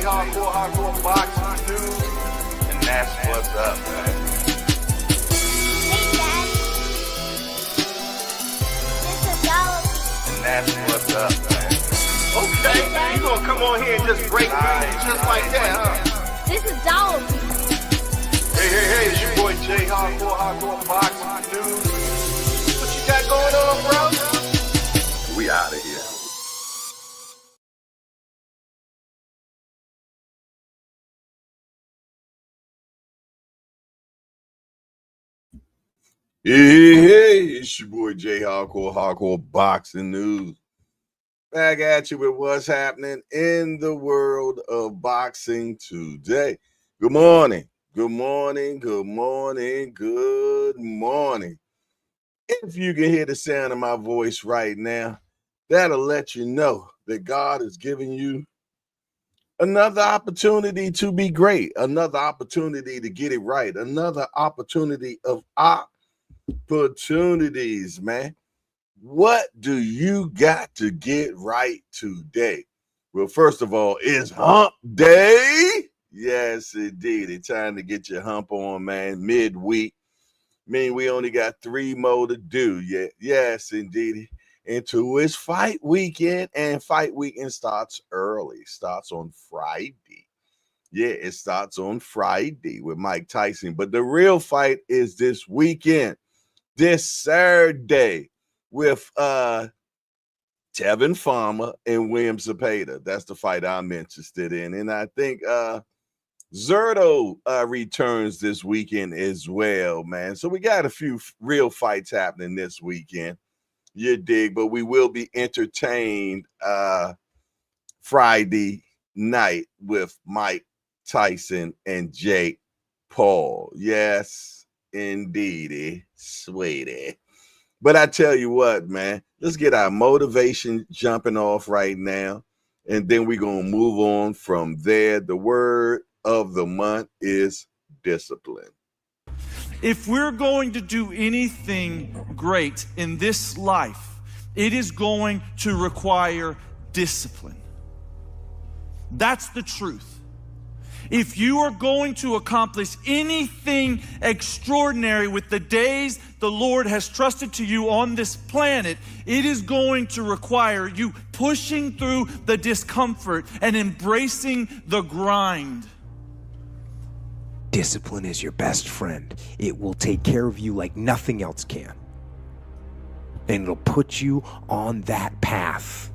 hardcore boxing news, and that's what's up, man. And that's what's up, man. Okay, you gonna come on here and just break news just like that, huh? This is Dollar. Hey, it's your boy Jay, hardcore boxing news. What you got going on, bro? We out of here. Hey, it's your boy Jay, hardcore boxing news. Back at you with what's happening in the world of boxing today. Good morning. Good morning. If you can hear the sound of my voice right now, that'll let you know that God is giving you another opportunity to be great, another opportunity to get it right, another opportunity of opportunities, man. What do you got to get right today? Well, first of all, it's hump day. Yes, indeed. It's time to get your hump on, man. Midweek. We only got 3 more to do. Yes, indeed. Into its fight weekend, and fight weekend starts early. Starts on Friday. Yeah, it starts on Friday with Mike Tyson. But the real fight is this weekend, this Saturday, with Tevin Farmer and William Zepeda. That's the fight I'm interested in. And I think Zerto returns this weekend as well, man. So we got a few real fights happening this weekend. You dig? But we will be entertained Friday night with Mike Tyson and Jake Paul. Yes, indeedy, sweetie. But I tell you what, man, let's get our motivation jumping off right now, and then we're going to move on from there. The word of the month is discipline. If we're going to do anything great in this life, it is going to require discipline. That's the truth. If you are going to accomplish anything extraordinary with the days the Lord has trusted to you on this planet, it is going to require you pushing through the discomfort and embracing the grind. Discipline is your best friend. It will take care of you like nothing else can. And it'll put you on that path.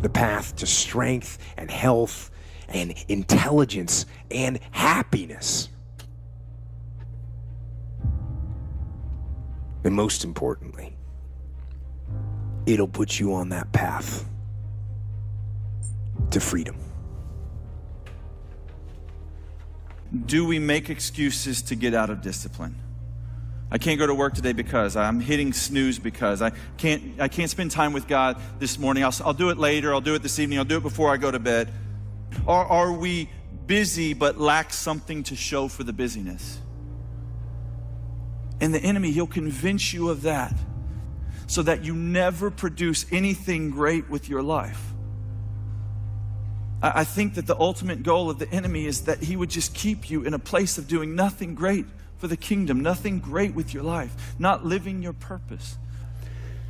The path to strength and health and intelligence and happiness. And most importantly, it'll put you on that path to freedom. Do we make excuses to get out of discipline? I can't go to work today because I'm hitting snooze because I can't spend time with God this morning. I'll do it later. I'll do it this evening. I'll do it before I go to bed. Or are we busy but lack something to show for the busyness? And the enemy, he'll convince you of that so that you never produce anything great with your life. I think that the ultimate goal of the enemy is that he would just keep you in a place of doing nothing great for the kingdom, nothing great with your life, not living your purpose.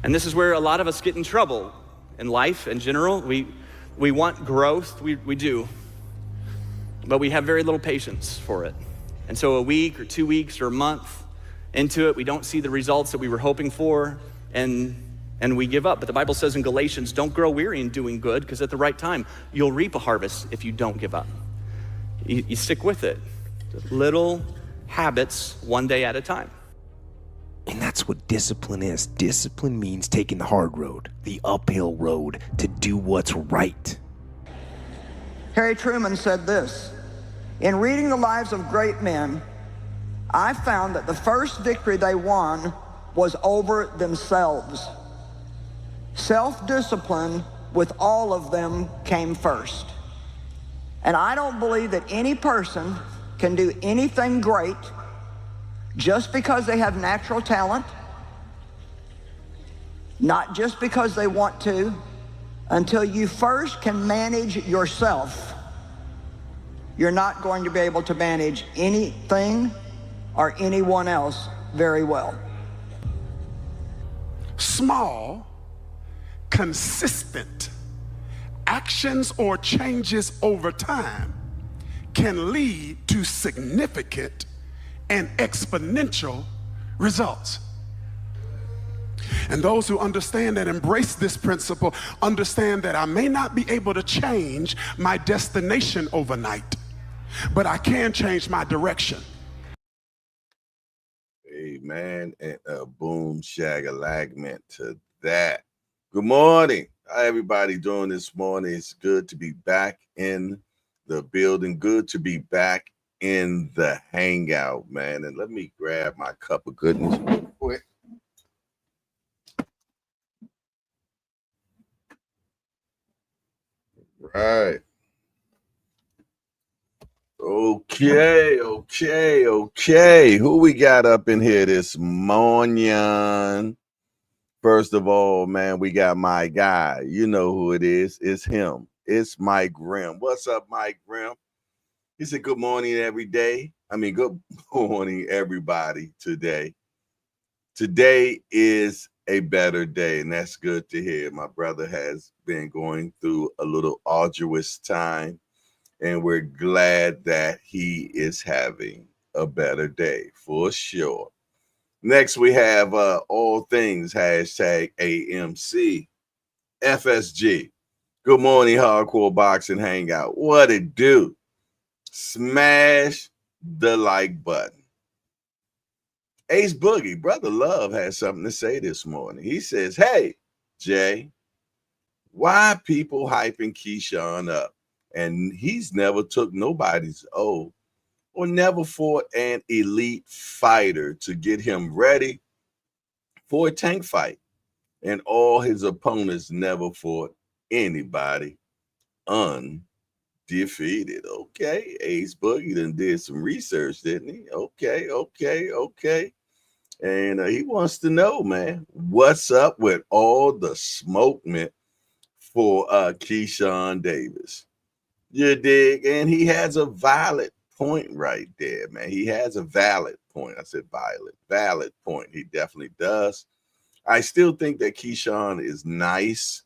And this is where a lot of us get in trouble in life in general. We want growth, we do, but we have very little patience for it. And so a week or 2 weeks or a month into it, we don't see the results that we were hoping for, and we give up. But the Bible says in Galatians, don't grow weary in doing good, because at the right time, you'll reap a harvest if you don't give up. You stick with it. Little habits, one day at a time. And that's what discipline is. Discipline means taking the hard road, the uphill road, to do what's right. Harry Truman said this: in reading the lives of great men, I found that the first victory they won was over themselves. Self-discipline with all of them came first. And I don't believe that any person can do anything great just because they have natural talent, not just because they want to, until you first can manage yourself, you're not going to be able to manage anything or anyone else very well. Small, consistent actions or changes over time can lead to significant and exponential results. And those who understand and embrace this principle understand that I may not be able to change my destination overnight, but I can change my direction. Amen. And a boom shagalagment to that. Good morning. How everybody doing this morning? It's good to be back in the building. Good to be back in the hangout, man. And let me grab my cup of goodness real quick. Right. Okay. Who we got up in here this morning? First of all, man, we got my guy. You know who it is. It's him. It's Mike Grimm. What's up, Mike Grimm? He said, good morning every day. Good morning, everybody, today. Today is a better day, and that's good to hear. My brother has been going through a little arduous time, and we're glad that he is having a better day for sure. Next, we have all things hashtag AMC FSG. Good morning, Hardcore Boxing Hangout. What it do? Smash the like button. Ace Boogie, Brother Love, has something to say this morning. He says, hey, Jay, why people hyping Keyshawn up? And he's never took nobody's O or never fought an elite fighter to get him ready for a tank fight. And all his opponents never fought anybody undefeated. Okay, Ace Boogie done did some research, didn't he? Okay. And he wants to know, man, what's up with all the smoking for Keyshawn Davis? You dig? And he has a valid point right there, man. He has a valid point. I said valid point. He definitely does. I still think that Keyshawn is nice,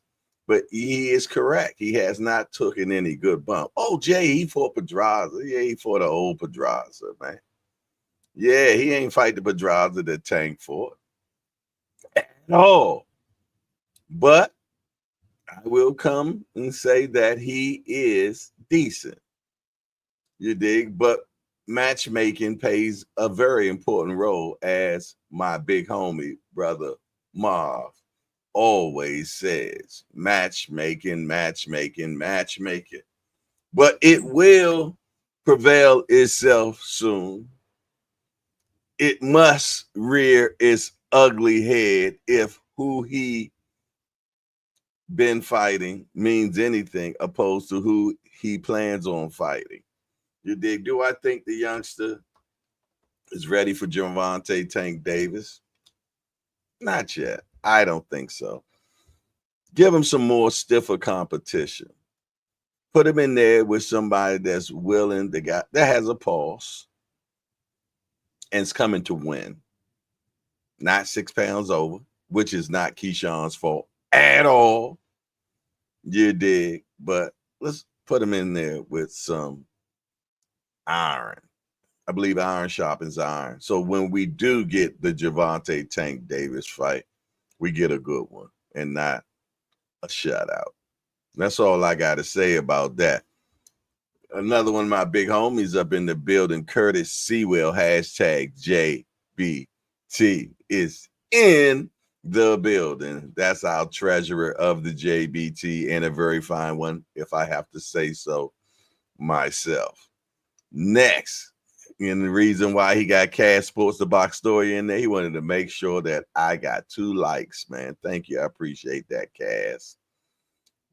but he is correct. He has not taken any good bump. Oh, Jay, he fought Pedraza. Yeah, he fought an old Pedraza, man. Yeah, he ain't fight the Pedraza that Tank fought at all. But I will come and say that he is decent. You dig? But matchmaking plays a very important role, as my big homie, brother Marv, always says. Matchmaking. But it will prevail itself soon. It must rear its ugly head if who he been fighting means anything opposed to who he plans on fighting. You dig? Do I think the youngster is ready for Gervonta Tank Davis? Not yet. I don't think so. Give him some more stiffer competition. Put him in there with somebody that's willing, that has a pulse, and is coming to win. Not 6 pounds over, which is not Keyshawn's fault at all. You dig? But let's put him in there with some iron. I believe iron sharpens iron. So when we do get the Gervonta Tank Davis fight, we get a good one and not a shutout. That's all I got to say about that. Another one of my big homies up in the building, Curtis Sewell, hashtag JBT, is in the building. That's our treasurer of the JBT, and a very fine one, if I have to say so myself. Next, and the reason why he got Cash Sports, the box story in there, he wanted to make sure that I got 2 likes, man. Thank you. I appreciate that, Cass.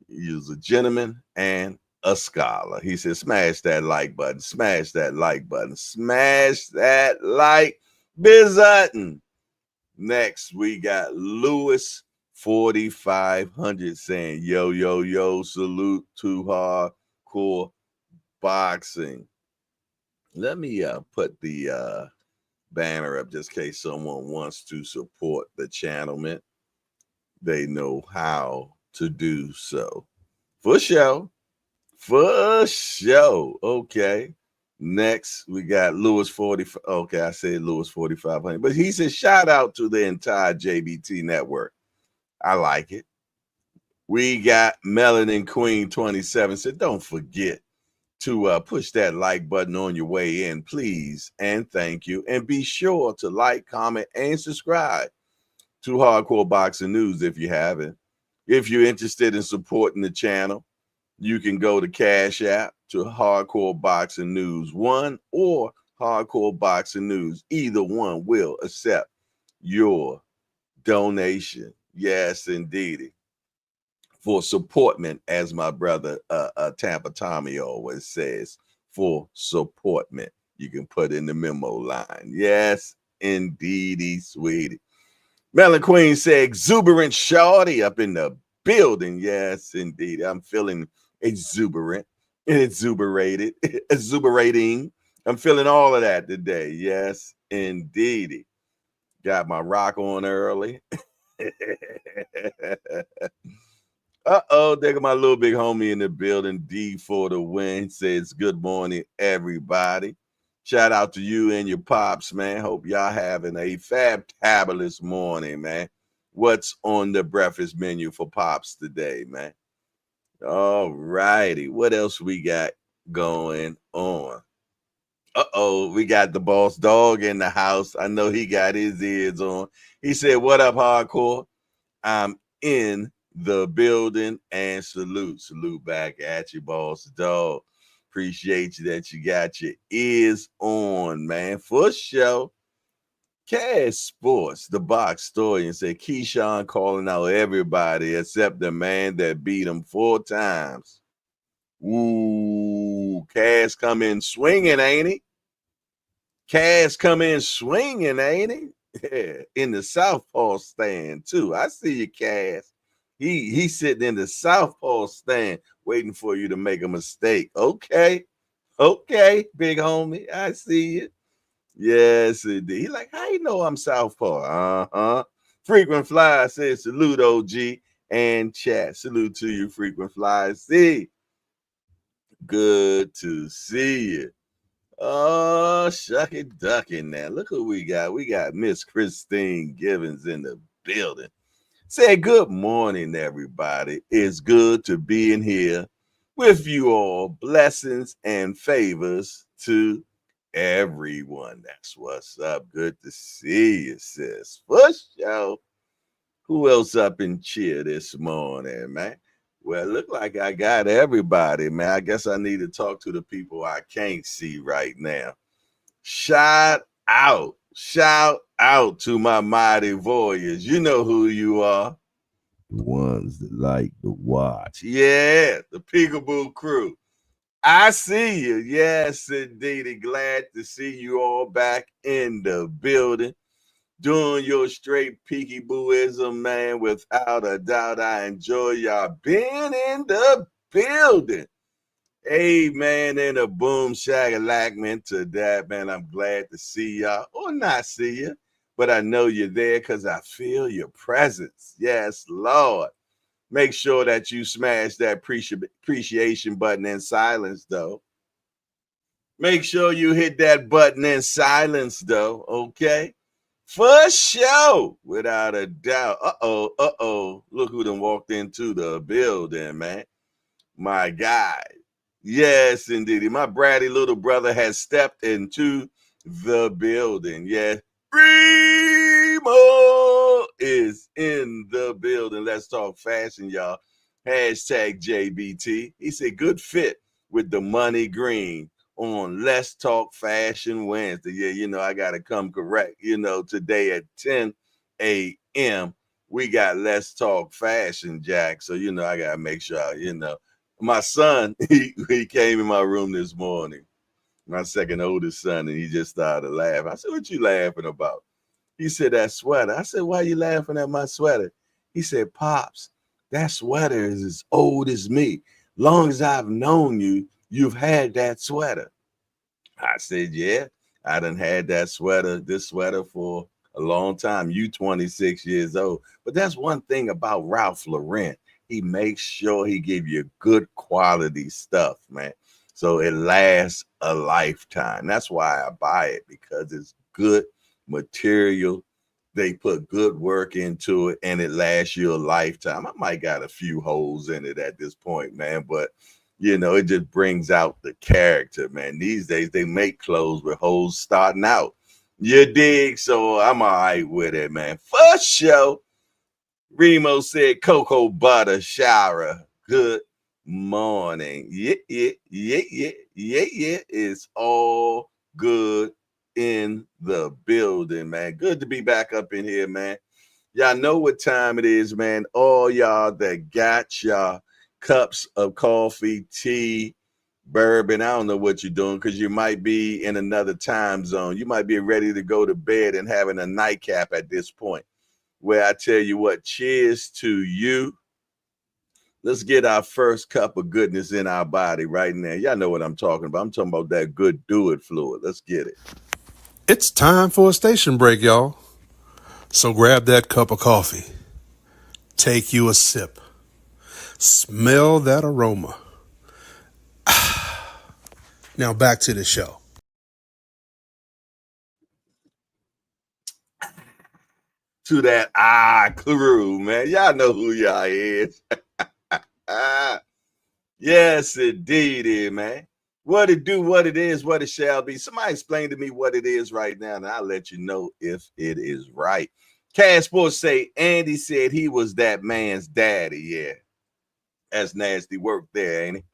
He was a gentleman and a scholar. He said, smash that like button, smash that like button, smash that like button. Next, we got Lewis 4500 saying, yo, yo, yo, salute to hardcore boxing. Let me put the banner up just in case someone wants to support the channel, man. They know how to do so. For sure. For sure. Okay. Next, we got Lewis 45. Okay, I said Lewis 4500. But he said, shout out to the entire JBT network. I like it. We got Melanin Queen 27. Said, don't forget to push that like button on your way in, please. And thank you. And be sure to like, comment, and subscribe to Hardcore Boxing News if you haven't. If you're interested in supporting the channel, you can go to Cash App to Hardcore Boxing News 1 or Hardcore Boxing News. Either one will accept your donation. Yes, indeed. For supportment, as my brother Tampa Tommy always says, for supportment. You can put in the memo line. Yes, indeedy, sweetie. Melon Queen said, exuberant shorty up in the building. Yes, indeed. I'm feeling exuberant, exuberated, exuberating. I'm feeling all of that today. Yes, indeed. Got my rock on early. There got my little big homie in the building. D for the win. Says good morning, everybody. Shout out to you and your pops, man. Hope y'all having a fabulous morning, man. What's on the breakfast menu for pops today, man? All righty. What else we got going on? We got the boss dog in the house. I know he got his ears on. He said, what up, hardcore? I'm in the building and salute back at you, boss dog. Appreciate you that you got your ears on, man. For sure. Cash Sports, the box story, and said Keyshawn calling out everybody except the man that beat him 4 times. Ooh, Cash come in swinging, ain't he? Cash come in swinging, ain't he? Yeah, in the southpaw stand too. I see you, Cass. He's sitting in the southpaw stand waiting for you to make a mistake. Okay, big homie. I see you. Yes, indeed. He like, how you know I'm southpaw? Uh-huh. Frequent Flyer says salute, OG and chat. Salute to you, Frequent Flyer. See, good to see you. Oh, shucky ducky now. Look who we got. We got Miss Christine Givens in the building. Say good morning, everybody. It's good to be in here with you all. Blessings and favors to everyone. That's what's up. Good to see you, sis. For sure. Who else up in cheer this morning, man? Well, look like I got everybody, man. I guess I need to talk to the people I can't see right now. Shout out to my mighty warriors. You know who you are. The ones that like to watch. Yeah, the Peekaboo crew. I see you. Yes, indeed. Glad to see you all back in the building. Doing your straight peeky booism, man. Without a doubt, I enjoy y'all being in the building. Hey, man, in a boom shagalak, man, to that, man. I'm glad to see y'all or not see you, but I know you're there because I feel your presence. Yes, Lord. Make sure that you smash that appreciation button in silence, though. Make sure you hit that button in silence, though, okay? For sure, without a doubt. Look who done walked into the building, man. My guy. Yes, indeed. My bratty little brother has stepped into the building. Yeah. Remo is in the building. Let's talk fashion, y'all. Hashtag JBT. He said, good fit with the money green on Let's Talk Fashion Wednesday. Yeah, you know, I got to come correct. You know, today at 10 a.m., we got Let's Talk Fashion, Jack. So, you know, I got to make sure, you know. My son, he came in my room this morning, my second oldest son, and he just started laughing. I said, what you laughing about? He said, that sweater. I said, why are you laughing at my sweater? He said, Pops, that sweater is as old as me. Long as I've known you, you've had that sweater. I said, yeah, I done had this sweater for a long time. You 26 years old. But that's one thing about Ralph Lauren. He makes sure he give you good quality stuff, man. So it lasts a lifetime. That's why I buy it, because it's good material. They put good work into it and it lasts you a lifetime. I might got a few holes in it at this point, man, but it just brings out the character, man. These days they make clothes with holes starting out. You dig? So I'm all right with it, man. First show, Remo said cocoa butter shower. Good morning. Yeah. It's all good in the building, man. Good to be back up in here, man. Y'all know what time it is, man. All y'all that got y'all cups of coffee, tea, bourbon. I don't know what you're doing, because you might be in another time zone. You might be ready to go to bed and having a nightcap at this point. Where I tell you what, cheers to you. Let's get our first cup of goodness in our body right now. Y'all know what I'm talking about. I'm talking about that good do it fluid. Let's get it. It's time for a station break, y'all. So grab that cup of coffee. Take you a sip. Smell that aroma. Now back to the show. To that crew, man. Y'all know who y'all is. Yes, indeed, man. What it do, what it is, what it shall be. Somebody explain to me what it is right now, and I'll let you know if it is right. Cash Sports say Andy said he was that man's daddy. Yeah, that's nasty work there, ain't it?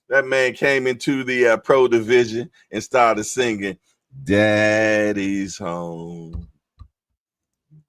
That man came into the pro division and started singing, Daddy's home.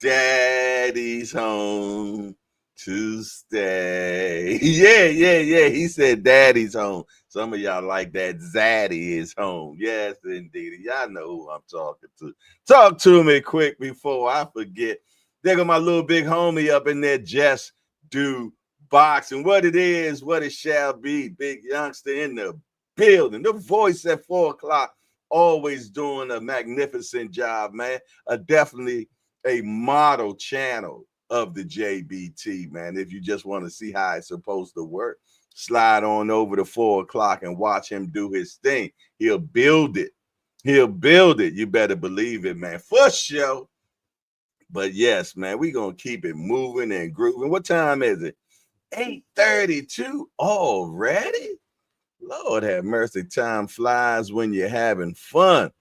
Daddy's home to stay. Yeah. He said daddy's home. Some of y'all like that. Zaddy is home. Yes, indeed. Y'all know who I'm talking to. Talk to me quick before I forget. There go my little big homie up in there, Just Do Boxing. What it is, what it shall be. Big youngster in the building. The voice at 4 o'clock, always doing a magnificent job, man. Definitely a model channel of the JBT, man. If you just want to see how it's supposed to work, slide on over to 4 o'clock and watch him do his thing. He'll build it. You better believe it, man. For sure. But yes, man, we're going to keep it moving and grooving. What time is it? 8:32 already? Lord have mercy. Time flies when you're having fun.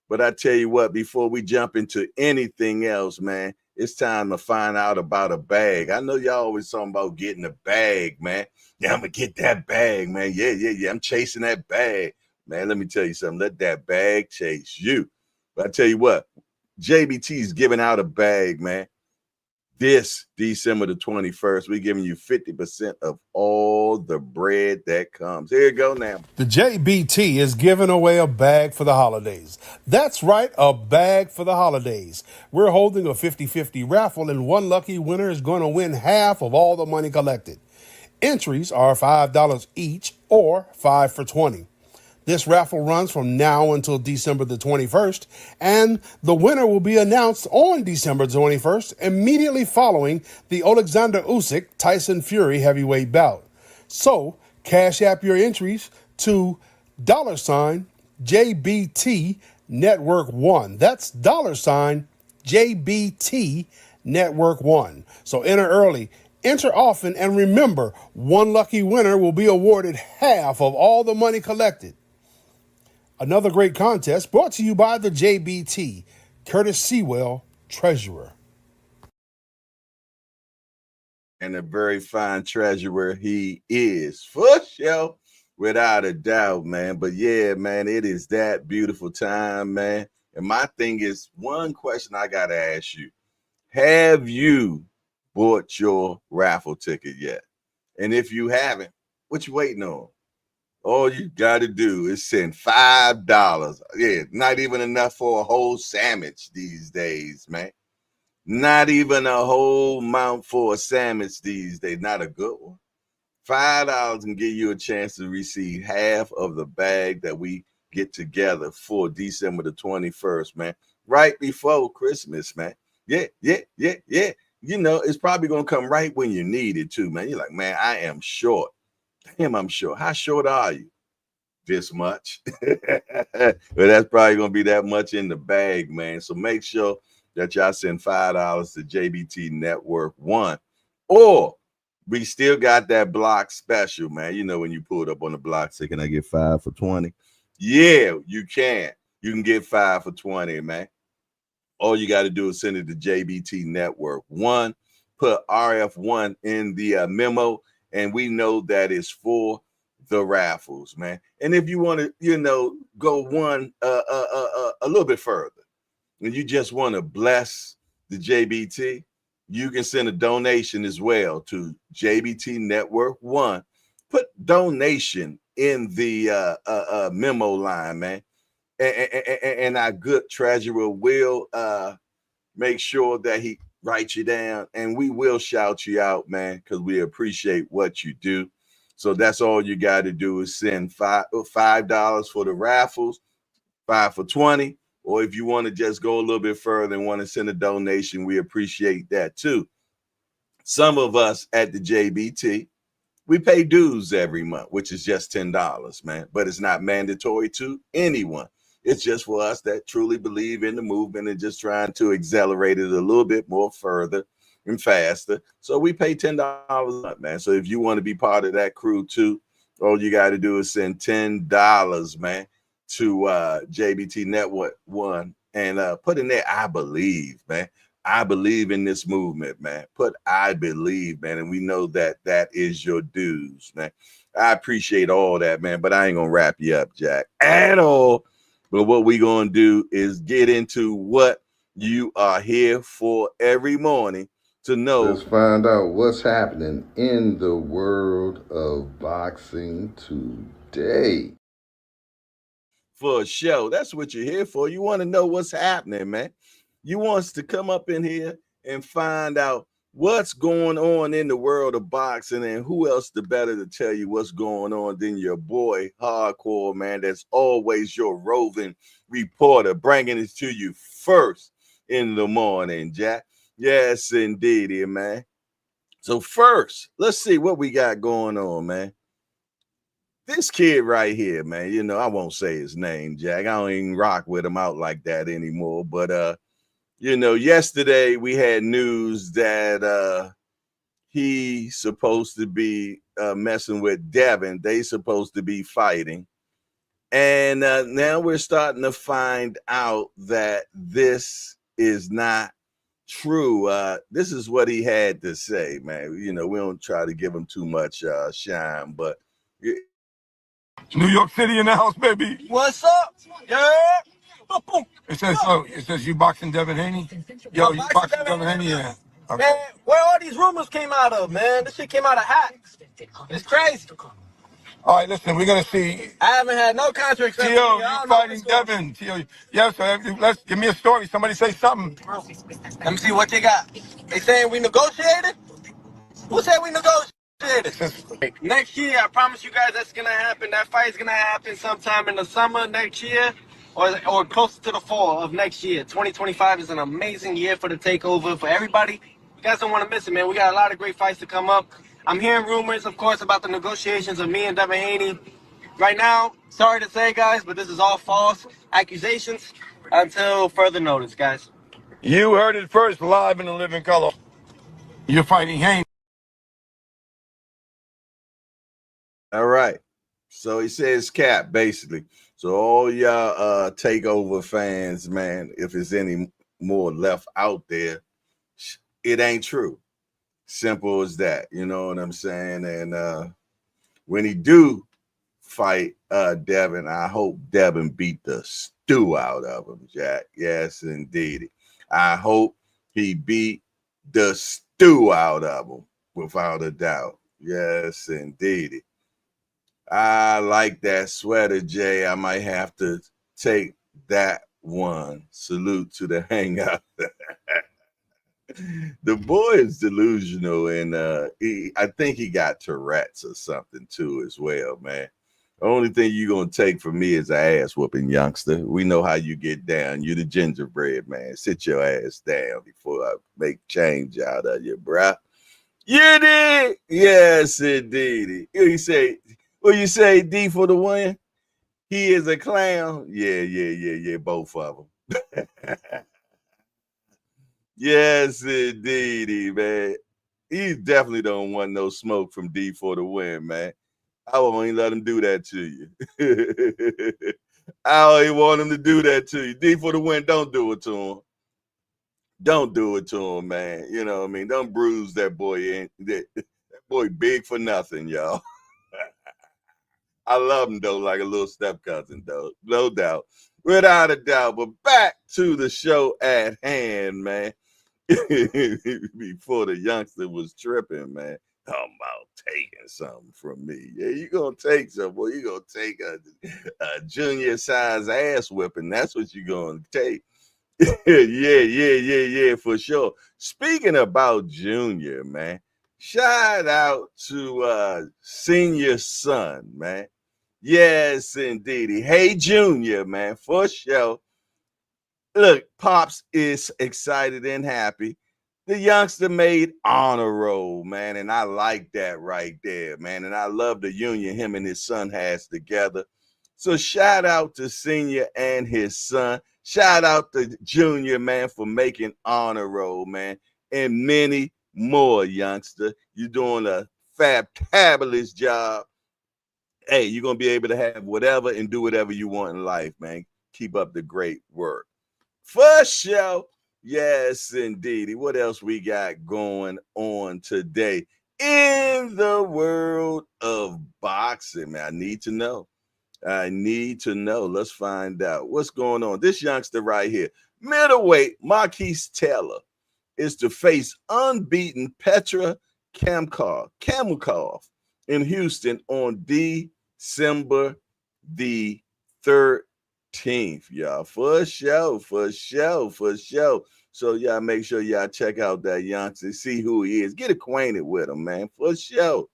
But I tell you what, before we jump into anything else, man, it's time to find out about a bag. I know y'all always talking about getting a bag, man. Yeah, I'm going to get that bag, man. Yeah. I'm chasing that bag. Man, let me tell you something. Let that bag chase you. But I tell you what, JBT is giving out a bag, man. This December the 21st, we're giving you 50% of all the bread that comes. Here you go now. The JBT is giving away a bag for the holidays. That's right, a bag for the holidays. We're holding a 50-50 raffle, and one lucky winner is going to win half of all the money collected. Entries are $5 each or 5 for $20. This raffle runs from now until December the 21st, and the winner will be announced on December 21st, immediately following the Alexander Usyk Tyson Fury heavyweight bout. So, cash app your entries to $JBT Network 1. That's $JBT Network 1. So enter early, enter often, and remember, one lucky winner will be awarded half of all the money collected. Another great contest brought to you by the JBT, Curtis Sewell, Treasurer. And a very fine treasurer he is, for sure, without a doubt, man. But yeah, man, it is that beautiful time, man. And my thing is, one question I got to ask you. Have you bought your raffle ticket yet? And if you haven't, what you waiting on? All you got to do is send $5. Yeah, not even enough for a whole sandwich these days, man. Not even a whole mouthful of sandwich these days. Not a good one. $5 can give you a chance to receive half of the bag that we get together for December the 21st, man. Right before Christmas, man. Yeah. You know, it's probably going to come right when you need it too, man. You're like, man, I am short. Damn, I'm short. How short are you? This much. Well, that's probably going to be that much in the bag, man. So make sure that y'all send $5 to JBT Network 1. Or we still got that block special, man. You know, when you pull it up on the block, say, can I get 5 for 20? Yeah, you can. You can get 5 for 20, man. All you got to do is send it to JBT Network 1. Put RF1 in the memo, and we know that it's for the raffles, man. And if you want to, you know, go one a little bit further, and you just want to bless the JBT, you can send a donation as well to JBT Network 1. Put donation in the memo line, man. And our good treasurer will make sure that he writes you down, and we will shout you out, man, because we appreciate what you do. So that's all you got to do is send $5 for the raffles, 5 for 20. Or if you want to just go a little bit further and want to send a donation, we appreciate that too. Some of us at the JBT, we pay dues every month, which is just $10, man. But it's not mandatory to anyone. It's just for us that truly believe in the movement and just trying to accelerate it a little bit more further and faster. So we pay $10 a month, man. So if you want to be part of that crew too, all you got to do is send $10, man, to JBT Network 1 and put in there, I believe, man. I believe in this movement, man. Put I believe, man. And we know that that is your dues, man. I appreciate all that, man. But I ain't going to wrap you up, Jack, at all. But what we going to do is get into what you are here for every morning to know. Let's find out what's happening in the world of boxing today. For a show. That's what you're here for. You want to know what's happening, man. You want us to come up in here and find out what's going on in the world of boxing, and who else the better to tell you what's going on than your boy Hardcore, man. That's always your roving reporter, bringing it to you first in the morning, Jack. Yes, indeed, man. So first, let's see what we got going on, man. This kid right here, man, you know, I won't say his name, Jack. I don't even rock with him out like that anymore. But you know, yesterday we had news that he's supposed to be messing with Tevin. They supposed to be fighting. And now we're starting to find out that this is not true. This is what he had to say, man. You know, we don't try to give him too much shine, but New York City in the house, baby. What's up? Yeah. It says you boxing Devin Haney. Yo, you boxing Devin Haney, yeah. Okay. Man, where all these rumors came out of, man? This shit came out of hacks. It's crazy. All right, listen, we're gonna see. I haven't had no contract. Tio, you fighting Devin. Tio, yeah, so let's give me a story. Somebody say something. Let me see what they got. They saying we negotiated? Who said we negotiated? Next year, I promise you guys that's gonna happen. That fight's gonna happen sometime in the summer next year, or closer to the fall of next year. 2025 is an amazing year for the takeover for everybody. You guys don't want to miss it, man. We got a lot of great fights to come up. I'm hearing rumors, of course, about the negotiations of me and Devin Haney. Right now, sorry to say, guys, but this is all false accusations until further notice, guys. You heard it first, live in the living color. You're fighting Haney. all right. So he says cap, basically. So all y'all takeover fans, man, if there's any more left out there, it ain't true. Simple as that. You know what I'm saying? And when he do fight Devin, I hope Devin beat the stew out of him, Jack. Yes, indeed. I hope he beat the stew out of him, without a doubt. Yes, indeed. I like that sweater, Jay. I might have to take that one. Salute to the hangout. The boy is delusional, and I think he got Tourette's or something too as well, man. The only thing you're gonna take from me is an ass whooping, youngster. We know how you get down. You the gingerbread man. Sit your ass down before I make change out of you, bruh. You did? Yes, indeed. You say D for the win? He is a clown. Yeah. Both of them. Yes, indeedy, man. He definitely don't want no smoke from D for the win, man. I won't even let him do that to you. I don't even want him to do that to you. D for the win, don't do it to him. Don't do it to him, man. You know what I mean? Don't bruise that boy in. That boy big for nothing, y'all. I love him though, like a little step cousin, though. No doubt. Without a doubt. But back to the show at hand, man. Before the youngster was tripping, man. Talking about taking something from me. Yeah, you gonna take something. Boy, you gonna take a junior size ass whipping. That's what you gonna take. Yeah, for sure. Speaking about Junior, man, shout out to senior son, man. Yes, indeedy. Hey, Junior, man, for sure. Look, Pops is excited and happy. The youngster made honor roll, man, and I like that right there, man. And I love the union him and his son has together. So shout out to Senior and his son. Shout out to Junior, man, for making honor roll, man, and many more, youngster. You're doing a fabulous job. Hey, you're gonna be able to have whatever and do whatever you want in life, man. Keep up the great work. For sure. Yes, indeed. What else we got going on today in the world of boxing, man? I need to know. I need to know. Let's find out what's going on. This youngster right here, middleweight Marquise Taylor, is to face unbeaten Petra Kamikov in Houston on December the 13th, y'all. For sure. So y'all make sure y'all check out that youngster, see who he is, get acquainted with him, man. For sure.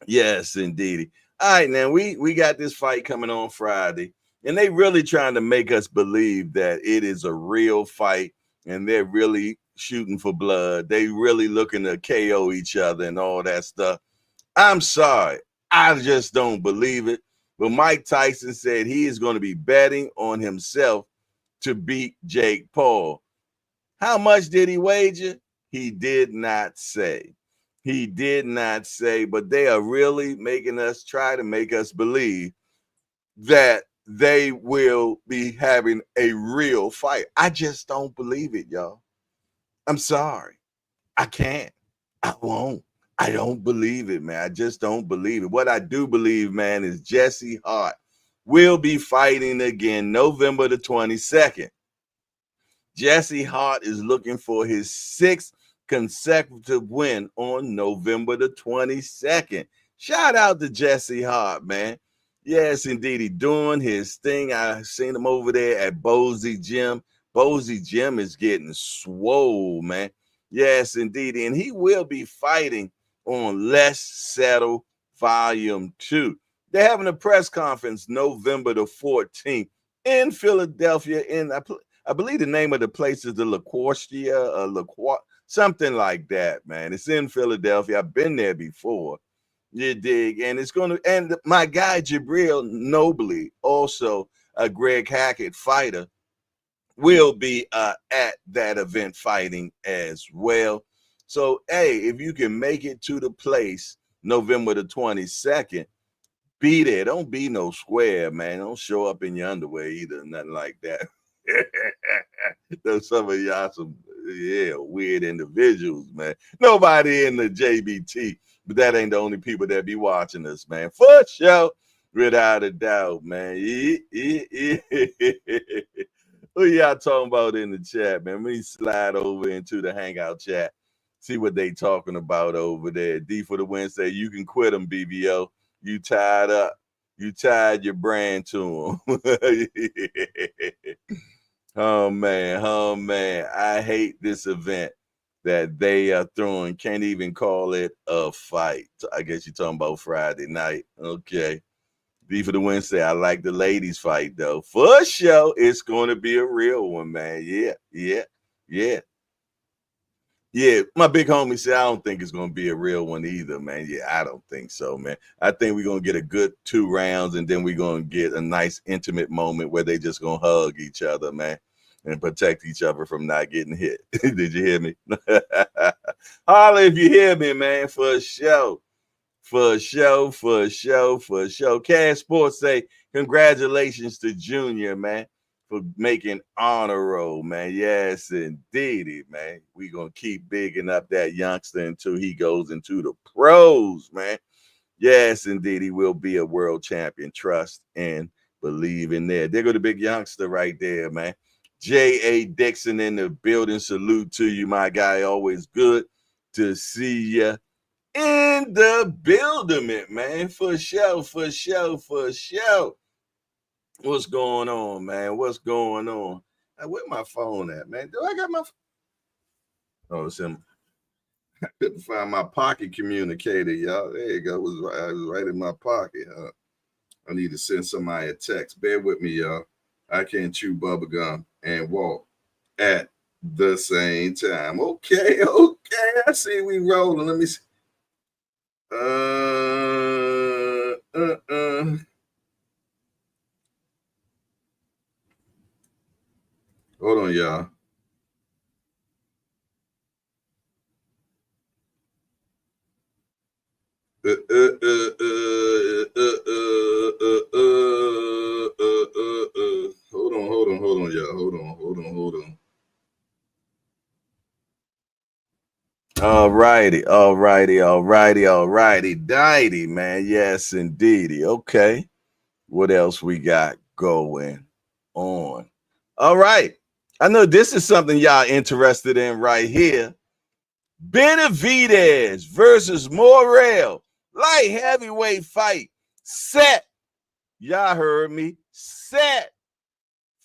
Yes, indeed. All right, now we got this fight coming on Friday, and they really trying to make us believe that it is a real fight, and they're really shooting for blood. They really looking to KO each other and all that stuff. I'm sorry, I just don't believe it. But Mike Tyson said he is going to be betting on himself to beat Jake Paul. How much did he wager? He did not say. He did not say, but they are really try to make us believe that they will be having a real fight. I just don't believe it, y'all. I'm sorry. I can't. I won't. I don't believe it, man. I just don't believe it. What I do believe, man, is Jesse Hart will be fighting again November the 22nd. Jesse Hart is looking for his sixth consecutive win on November the 22nd. Shout out to Jesse Hart, man. Yes, indeed. He's doing his thing. I seen him over there at Bozy Gym. Bozy Gym is getting swole, man. Yes, indeed. And he will be fighting on Less Settle Volume 2. They're having a press conference November the 14th in Philadelphia. I believe the name of the place is the LaQuartia, something like that, man. It's in Philadelphia. I've been there before. You dig? And it's going to, and my guy Jabril Nobley, also a Greg Hackett fighter, will be at that event fighting as well. So, hey, if you can make it to the place November the 22nd, be there. Don't be no square, man. Don't show up in your underwear either, nothing like that. There's some of y'all some weird individuals, man. Nobody in the JBT, but that ain't the only people that be watching us, man. For sure, without a doubt, man. Who y'all talking about in the chat, man? Let me slide over into the Hangout chat, see what they talking about over there. D for the win say you can quit them, BBO. You tied up. You tied your brand to them. Oh man, I hate this event. that they are throwing. Can't even call it a fight. I guess you're talking about Friday night. Okay. D for the Wednesday. I like the ladies fight though. For sure, it's going to be a real one, man. Yeah. Yeah, my big homie said I don't think it's gonna be a real one either, man. Yeah, I don't think so, man. I think we're gonna get a good 2 rounds, and then we're gonna get a nice intimate moment where they just gonna hug each other, man, and protect each other from not getting hit. Did you hear me? Holla if you hear me, man, for sure. For sure. Cash Sports say congratulations to Junior, man, for making honor roll, man. Yes, indeedy, man. We gonna keep bigging up that youngster until he goes into the pros, man. Yes, indeed, he will be a world champion. Trust and believe in there. There go the big youngster right there, man. J.A. Dixon in the building. Salute to you, my guy. Always good to see you in the building, man. For sure. What's going on, man? What's going on? Where my phone at, man? Do I got my Oh, it's in. I couldn't find my pocket communicator, y'all. There you go. It was right in my pocket. I need to send somebody a text. Bear with me, y'all. I can't chew bubblegum and walk at the same time. Okay. I see we rolling. Let me see. Hold on, y'all. Hold on, y'all. Hold on. All righty. Dighty, man. Yes, indeedy. Okay. What else we got going on? All right. I know this is something y'all interested in right here. Benavidez versus Morrell. Light heavyweight fight set. Y'all heard me. Set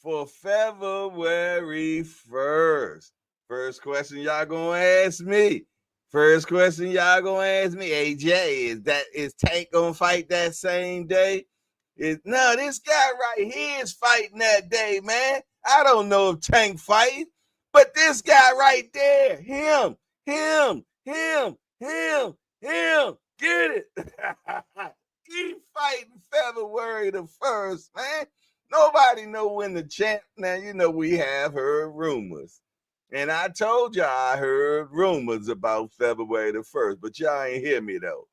for February 1st. First question y'all gonna ask me. AJ, is Tank gonna fight that same day? No, this guy right here is fighting that day, man. I don't know if Tank fighting, but this guy right there, him. Get it? He fighting February the 1st, man. Nobody know when the champ. Now, you know we have heard rumors. And I told y'all I heard rumors about February the 1st, but y'all ain't hear me though.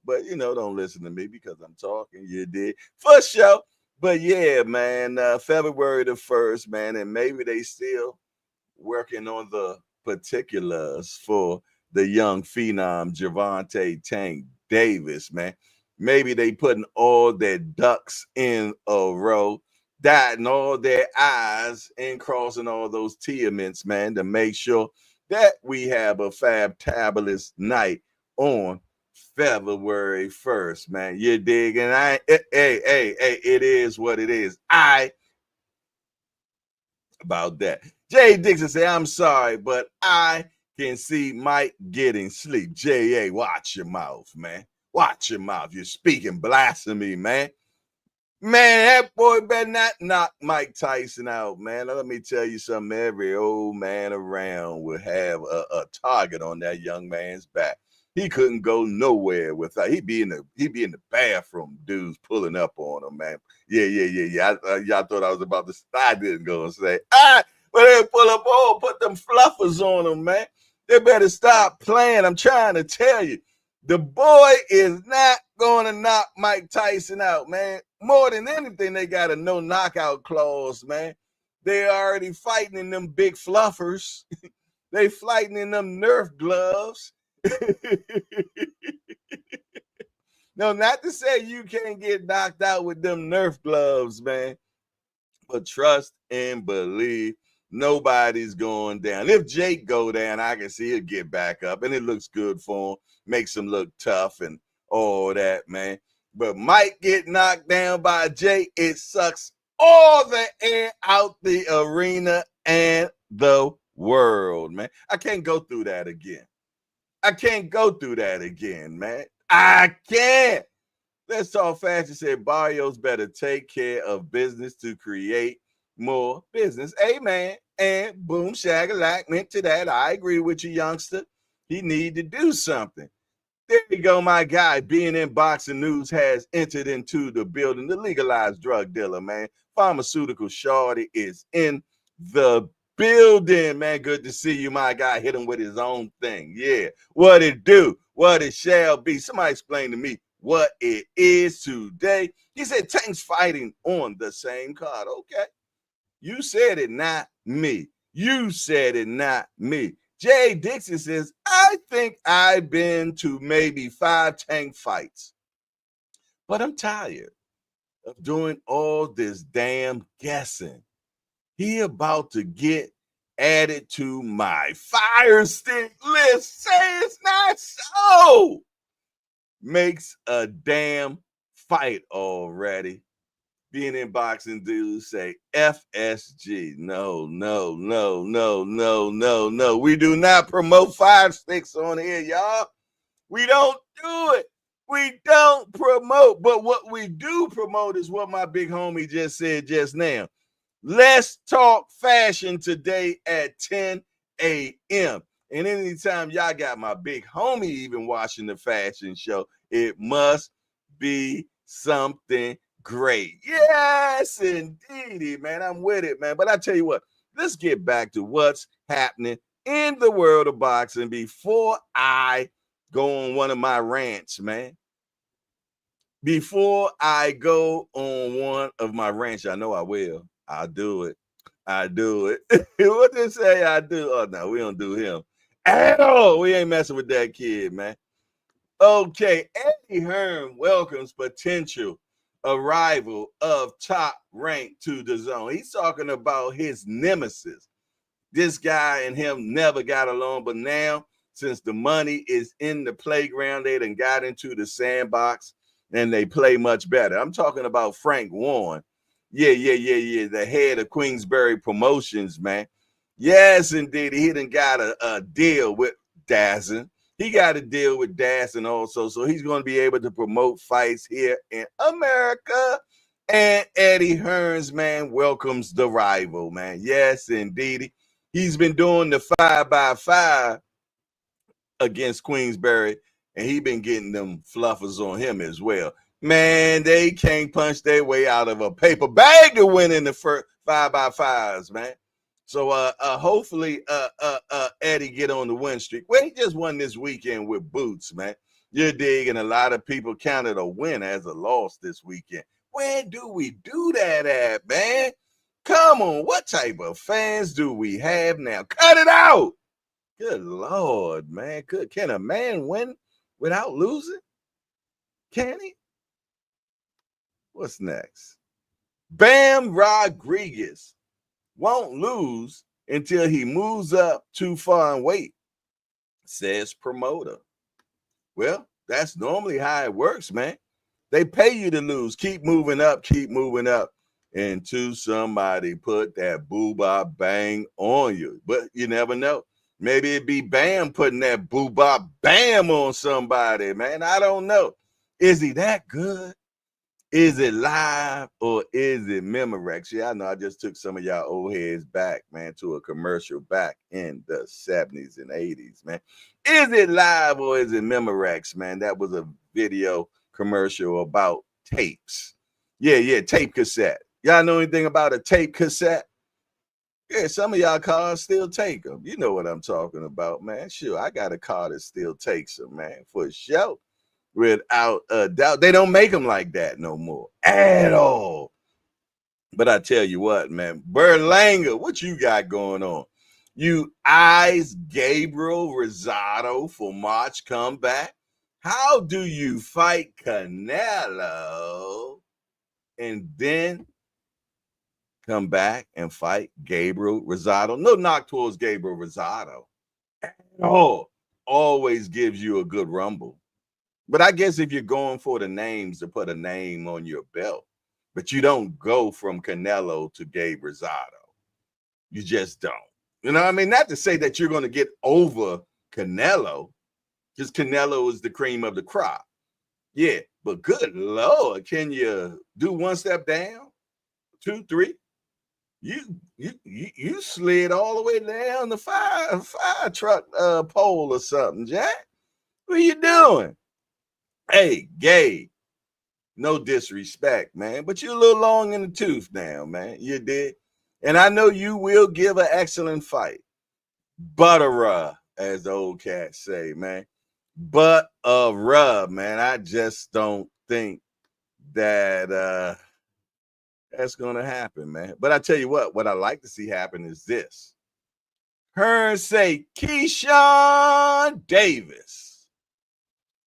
But don't listen to me because I'm talking. You did. For sure. But yeah, man, February the 1st, man, and maybe they still working on the particulars for the young phenom Gervonta Tank Davis, man. Maybe they putting all their ducks in a row, dotting all their I's and crossing all those T's, man, to make sure that we have a fabulous night on February 1st, man. You dig? And it is what it is. About that. Jay Dixon say, I'm sorry, but I can see Mike getting sleep. J.A., watch your mouth, man. Watch your mouth. You're speaking blasphemy, man. Man, that boy better not knock Mike Tyson out, man. Now, let me tell you something. Every old man around will have a target on that young man's back. He couldn't go nowhere without. He'd be in the bathroom. Dudes pulling up on him, man. Yeah. Y'all thought I was about to. I didn't go and say, but they pull up. Oh, put them fluffers on them, man. They better stop playing. I'm trying to tell you, the boy is not going to knock Mike Tyson out, man. More than anything, they got a no knockout clause, man. They already fighting in them big fluffers. They fighting in them Nerf gloves. No, not to say you can't get knocked out with them Nerf gloves, man. But trust and believe, nobody's going down. If Jake go down, I can see he'll get back up, and it looks good for him. Makes him look tough and all that, man. But Mike get knocked down by Jake, it sucks all the air out the arena and the world, man. I can't go through that again. I can't go through that again, man. I can't. Let's Talk Fashion said Barrios better take care of business to create more business. Amen. And boom, shagalak meant to that. I agree with you, youngster. He need to do something. There you go, my guy. Being in boxing news has entered into the building. The legalized drug dealer, man. Pharmaceutical shorty is in the building, man. Good to see you, my guy. Hit him with his own thing. Yeah. What it do, what it shall be. Somebody explain to me what it is today. He said Tank's fighting on the same card. Okay. You said it, not me. You said it, not me. Jay Dixon says, I think I've been to maybe 5 Tank fights, but I'm tired of doing all this damn guessing. He about to get added to my fire stick list. Say it's not so. Makes a damn fight already. Being in boxing dudes say FSG. No. We do not promote 5 sticks on here, y'all. We don't do it. We don't promote. But what we do promote is what my big homie just said just now. Let's talk fashion today at 10 a.m. And anytime y'all got my big homie even watching the fashion show, it must be something great. Yes, indeed, man. I'm with it, man. But I tell you what, let's get back to what's happening in the world of boxing before I go on one of my rants, man. Before I go on one of my rants, I know I will. I'll do it. I do it. What they say I do? Oh, no, we don't do him at all. We ain't messing with that kid, man. Okay, Eddie Hearn welcomes potential arrival of Top Rank to the zone. He's talking about his nemesis. This guy and him never got along, but now, since the money is in the playground, they done got into the sandbox and they play much better. I'm talking about Frank Warren. Yeah. The head of Queensberry Promotions, man. Yes, indeed. He done got a deal with Dazin. He got a deal with Dazin also. So he's going to be able to promote fights here in America. And Eddie Hearns, man, welcomes the rival, man. Yes, indeed. He's been doing the 5x5 against Queensberry, and he been getting them fluffers on him as well. Man, they can't punch their way out of a paper bag to win in the first 5x5s, man. So hopefully Eddie get on the win streak. Well, he just won this weekend with Boots, man. You're digging. A lot of people counted a win as a loss this weekend. Where do we do that at, man? Come on, what type of fans do we have now? Cut it out. Good Lord, man. Can a man win without losing? Can he? What's next? Bam Rodriguez won't lose until he moves up too far in weight, says promoter. Well, that's normally how it works, man. They pay you to lose. Keep moving up until somebody put that boo-bop bang on you. But you never know. Maybe it'd be Bam putting that boo-bop bam on somebody, man. I don't know. Is he that good? Is it live or is it Memorex? Yeah, I know I just took some of y'all old heads back, man, to a commercial back in the 70s and 80s, man. Is it live or is it Memorex, man? That was a video commercial about tapes. Yeah, tape cassette. Y'all know anything about a tape cassette? Yeah, some of y'all cars still take them. You know what I'm talking about, man. Sure, I got a car that still takes them, man, for sure. Without a doubt. They don't make them like that no more at all. But I tell you what, man, Berlanga, what you got going on? You eyes Gabriel Rosado for March comeback? How do you fight Canelo and then come back and fight Gabriel Rosado? No knock towards Gabriel Rosado. Oh, always gives you a good rumble. But I guess if you're going for the names to put a name on your belt, but you don't go from Canelo to Gabe Rosado. You just don't. You know what I mean? Not to say that you're going to get over Canelo, because Canelo is the cream of the crop. Yeah, but good Lord, can you do one step down, 2, 3? You slid all the way down the fire truck pole or something, Jack. What are you doing? Hey, Gabe, no disrespect, man, but you're a little long in the tooth now, man. You did. And I know you will give an excellent fight. Butter, as the old cats say, man. But man. I just don't think that that's gonna happen, man. But I tell you what I like to see happen is this. Her say Keyshawn Davis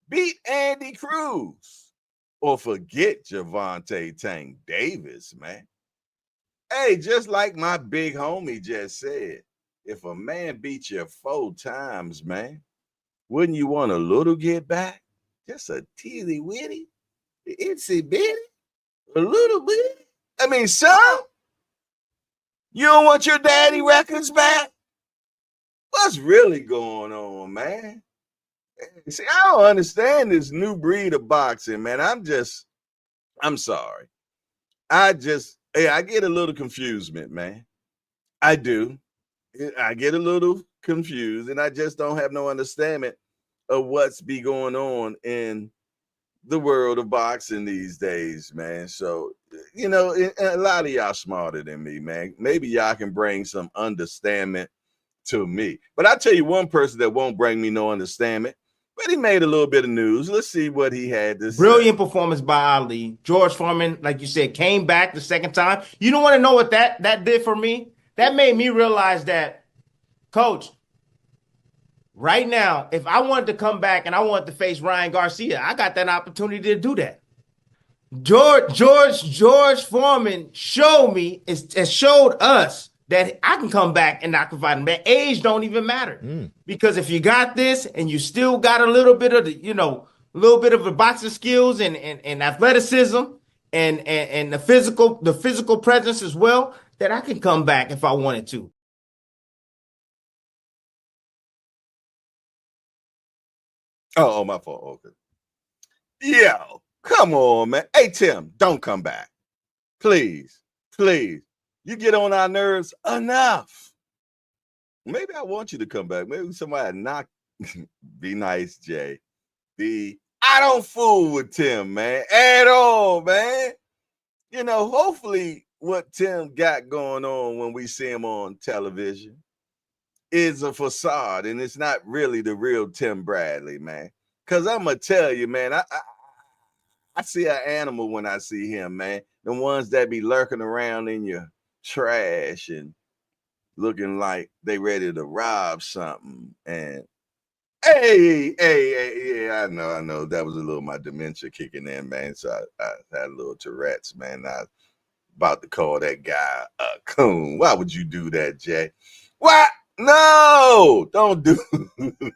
beat Andy Cruz, or forget Javante Tank Davis, man. Hey, just like my big homie just said, if a man beats you 4 times, man, wouldn't you want a little get back? Just a teeny witty, itsy bitty, a little bit. I mean, son, you don't want your daddy records back? What's really going on, man? See, I don't understand this new breed of boxing, man. I'm sorry. I get a little confusement, man. I do. I get a little confused, and I just don't have no understanding of what's be going on in the world of boxing these days, man. So, you know, a lot of y'all smarter than me, man. Maybe y'all can bring some understanding to me. But I tell you one person that won't bring me no understanding, but he made a little bit of news. Let's see what he had to say. Brilliant performance by Ali. George Foreman, like you said, came back the second time. You don't want to know what that did for me? That made me realize that, Coach, right now, if I wanted to come back and I wanted to face Ryan Garcia, I got that opportunity to do that. George Foreman showed me, it showed us that I can come back and not provide him. That age don't even matter. Because if you got this and you still got a little bit of the, a little bit of the boxing skills and athleticism and the physical presence as well, that I can come back if I wanted to. Oh, my fault. Okay. Yo, come on, man. Hey, Tim, don't come back. Please. You get on our nerves enough. Maybe I want you to come back. Maybe somebody knock. Be nice, Jay. I don't fool with Tim, man, at all, man. You know, hopefully what Tim got going on when we see him on television is a facade, and it's not really the real Tim Bradley, man. Because I'm going to tell you, man, I see an animal when I see him, man. The ones that be lurking around in your trash and looking like they ready to rob something. And hey, yeah, I know. That was a little my dementia kicking in, man. So I had a little Tourette's, man. I was about to call that guy a coon. Why would you do that, Jay? What? No, don't do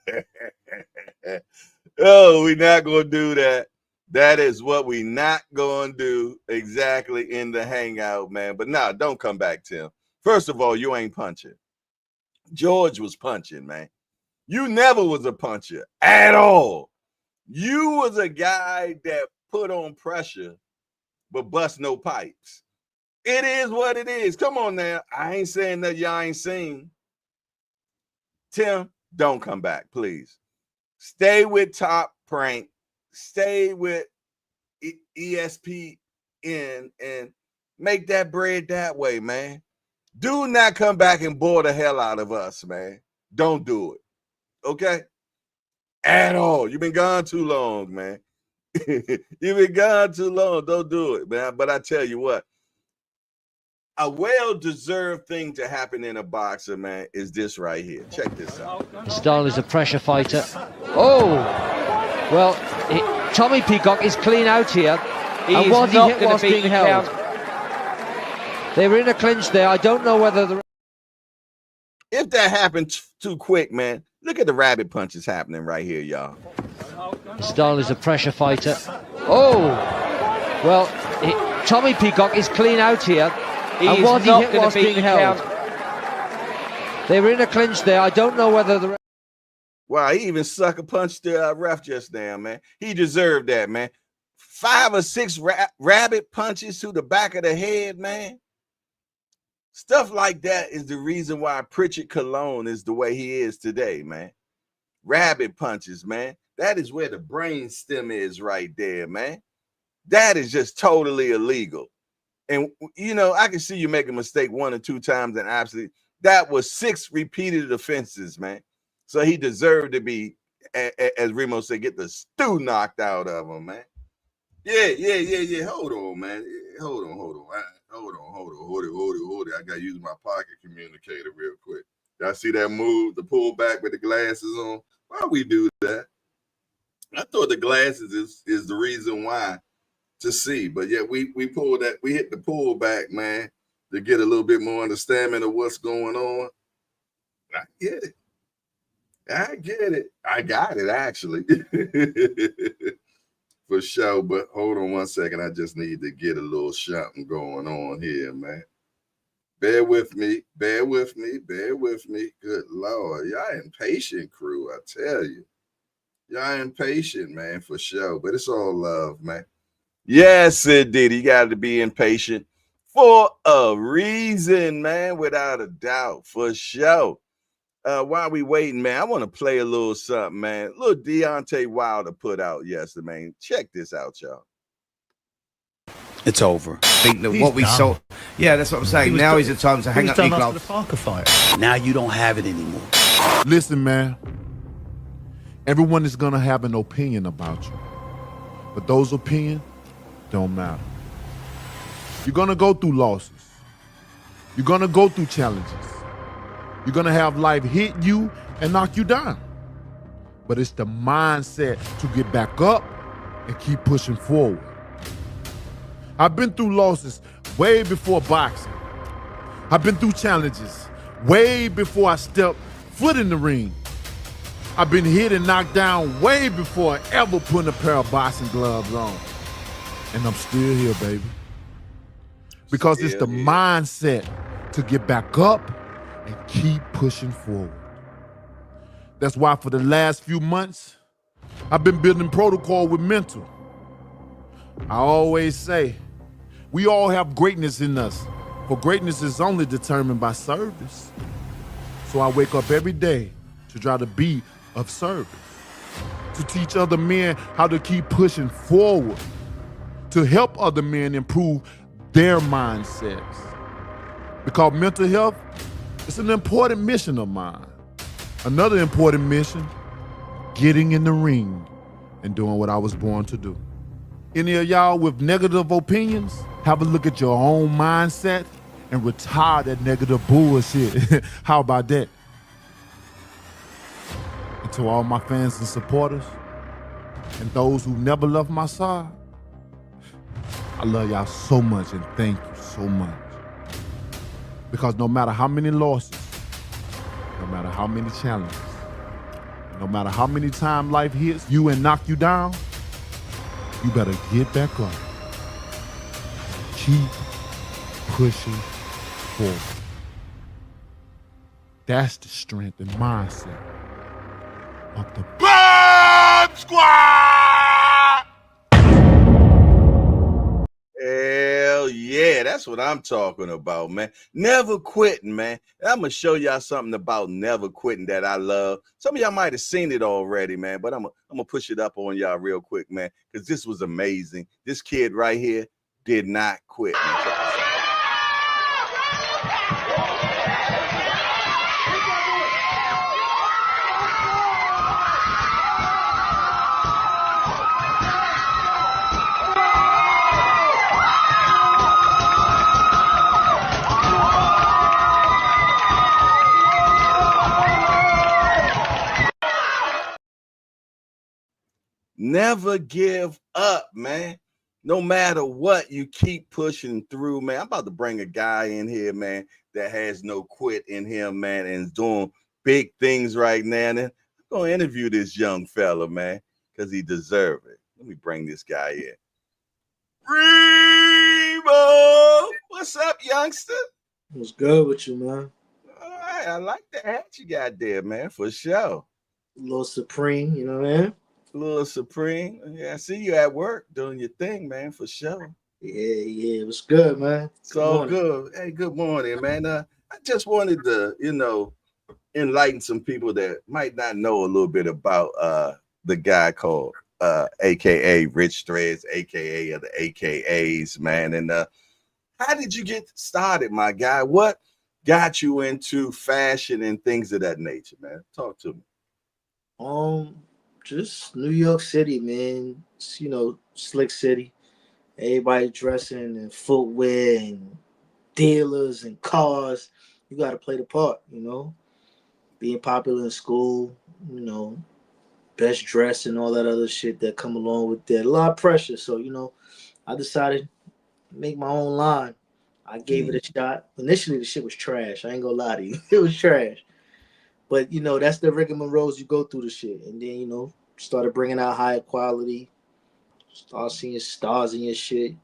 that. Oh, we're not going to do that. That is what we not going to do exactly in the hangout, man. But nah, don't come back, Tim. First of all, you ain't punching. George was punching, man. You never was a puncher at all. You was a guy that put on pressure but bust no pipes. It is what it is. Come on now. I ain't saying that y'all ain't seen. Tim, don't come back, please. Stay with Top Prank. Stay with ESPN and make that bread that way, man. Do not come back and bore the hell out of us, man. Don't do it. Okay? At all. You've been gone too long, man. You've been gone too long. Don't do it, man. But I tell you what, a well-deserved thing to happen in a boxer, man, is this right here. Check this out. Style is a pressure fighter. Oh, well, Tommy Peacock is clean out here. And what he hit was being held. They were in a clinch there. I don't know whether if that happened too quick, man, look at the rabbit punches happening right here, y'all. Style is a pressure fighter. Oh, well, Tommy Peacock is clean out here. And what he hit was being held. They were in a clinch there. I don't know whether the... Wow, he even sucker punched the ref just now, man. He deserved that, man. 5 or 6 rabbit punches to the back of the head, man. Stuff like that is the reason why Pritchard Colon is the way he is today, man. Rabbit punches, man. That is where the brain stem is right there, man. That is just totally illegal. And, you know, I can see you make a mistake 1 or 2 times and absolutely, that was 6 repeated offenses, man. So he deserved to be, as Remo said, get the stew knocked out of him, man. Yeah. Hold on, man. Hold on. Hold it. I got to use my pocket communicator real quick. Y'all see that move, the pull back with the glasses on? Why we do that? I thought the glasses is the reason why to see. But yeah, we pulled that. We hit the pull back, man, to get a little bit more understanding of what's going on. I get it. I got it, actually. For sure, but hold on 1 second. I just need to get a little something going on here, man. Bear with me. Good Lord. Y'all impatient, crew, I tell you. Y'all impatient, man, for sure. But it's all love, man. Yes, indeed. You got to be impatient for a reason, man, without a doubt, for sure. While we waiting, man, I want to play a little something, man. A little Deontay Wilder put out yesterday, man. Check this out, y'all. It's over. What we saw. Yeah, that's what I'm saying. Now is the time to hang up your gloves. The Parker fight. Now you don't have it anymore. Listen, man. Everyone is gonna have an opinion about you, but those opinions don't matter. You're gonna go through losses. You're gonna go through challenges. You're gonna have life hit you and knock you down. But it's the mindset to get back up and keep pushing forward. I've been through losses way before boxing. I've been through challenges way before I stepped foot in the ring. I've been hit and knocked down way before I ever put a pair of boxing gloves on. And I'm still here, baby. Because it's the mindset to get back up and keep pushing forward. That's why for the last few months, I've been building protocol with mental. I always say, we all have greatness in us, for greatness is only determined by service. So I wake up every day to try to be of service, to teach other men how to keep pushing forward, to help other men improve their mindsets. Because mental health is an important mission of mine. Another important mission, getting in the ring and doing what I was born to do. Any of y'all with negative opinions, have a look at your own mindset and retire that negative bullshit. How about that? And to all my fans and supporters, and those who never left my side, I love y'all so much and thank you so much. Because no matter how many losses, no matter how many challenges, no matter how many times life hits you and knock you down, you better get back up. Keep pushing forward. That's the strength and mindset of the Bomb Squad! Hell yeah, that's what I'm talking about, man. Never quitting, man. And I'm gonna show y'all something about never quitting that I love. Some of y'all might have seen it already, man, but I'm gonna push it up on y'all real quick, man, because this was amazing. This kid right here did not quit, man. Check this out. Never give up, man. No matter what, you keep pushing through, man. I'm about to bring a guy in here, man, that has no quit in him, man, and is doing big things right now. And I'm going to interview this young fella, man, because he deserves it. Let me bring this guy in. Remo! What's up, youngster? What's good with you, man? All I like the hat you got there, man, for sure. A little Supreme, you know what I mean? A little Supreme. Yeah, I see you at work doing your thing, man, for sure. Yeah, it was good, man. Good So morning. good. Hey, good morning, man. I just wanted to, enlighten some people that might not know a little bit about the guy called AKA Rich Threads, AKA of the AKAs, man. And how did you get started, my guy? What got you into fashion and things of that nature, man? Talk to me. Just New York City, man. It's, slick city. Everybody dressing in footwear and dealers and cars. You got to play the part. Being popular in school, best dress and all that other shit that come along with that. A lot of pressure. So, I decided to make my own line. I gave it a shot. Initially, the shit was trash. I ain't gonna lie to you. It was trash. But, that's the rigmaroles you go through the shit. And then, started bringing out higher quality. Start seeing stars in your shit.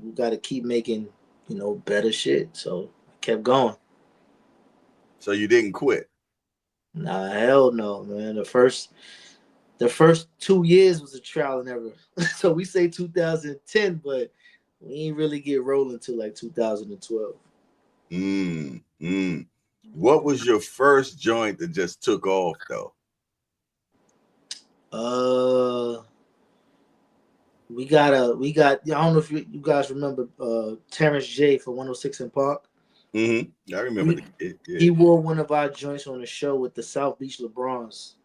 You got to keep making, better shit. So I kept going. So you didn't quit? Nah, hell no, man. The first 2 years was a trial and error. So we say 2010, but we ain't really get rolling till like 2012. What was your first joint that just took off though? We got. I don't know if you guys remember Terrence J for 106 in Park. I remember the kid. Yeah. He wore one of our joints on the show with the South Beach LeBrons.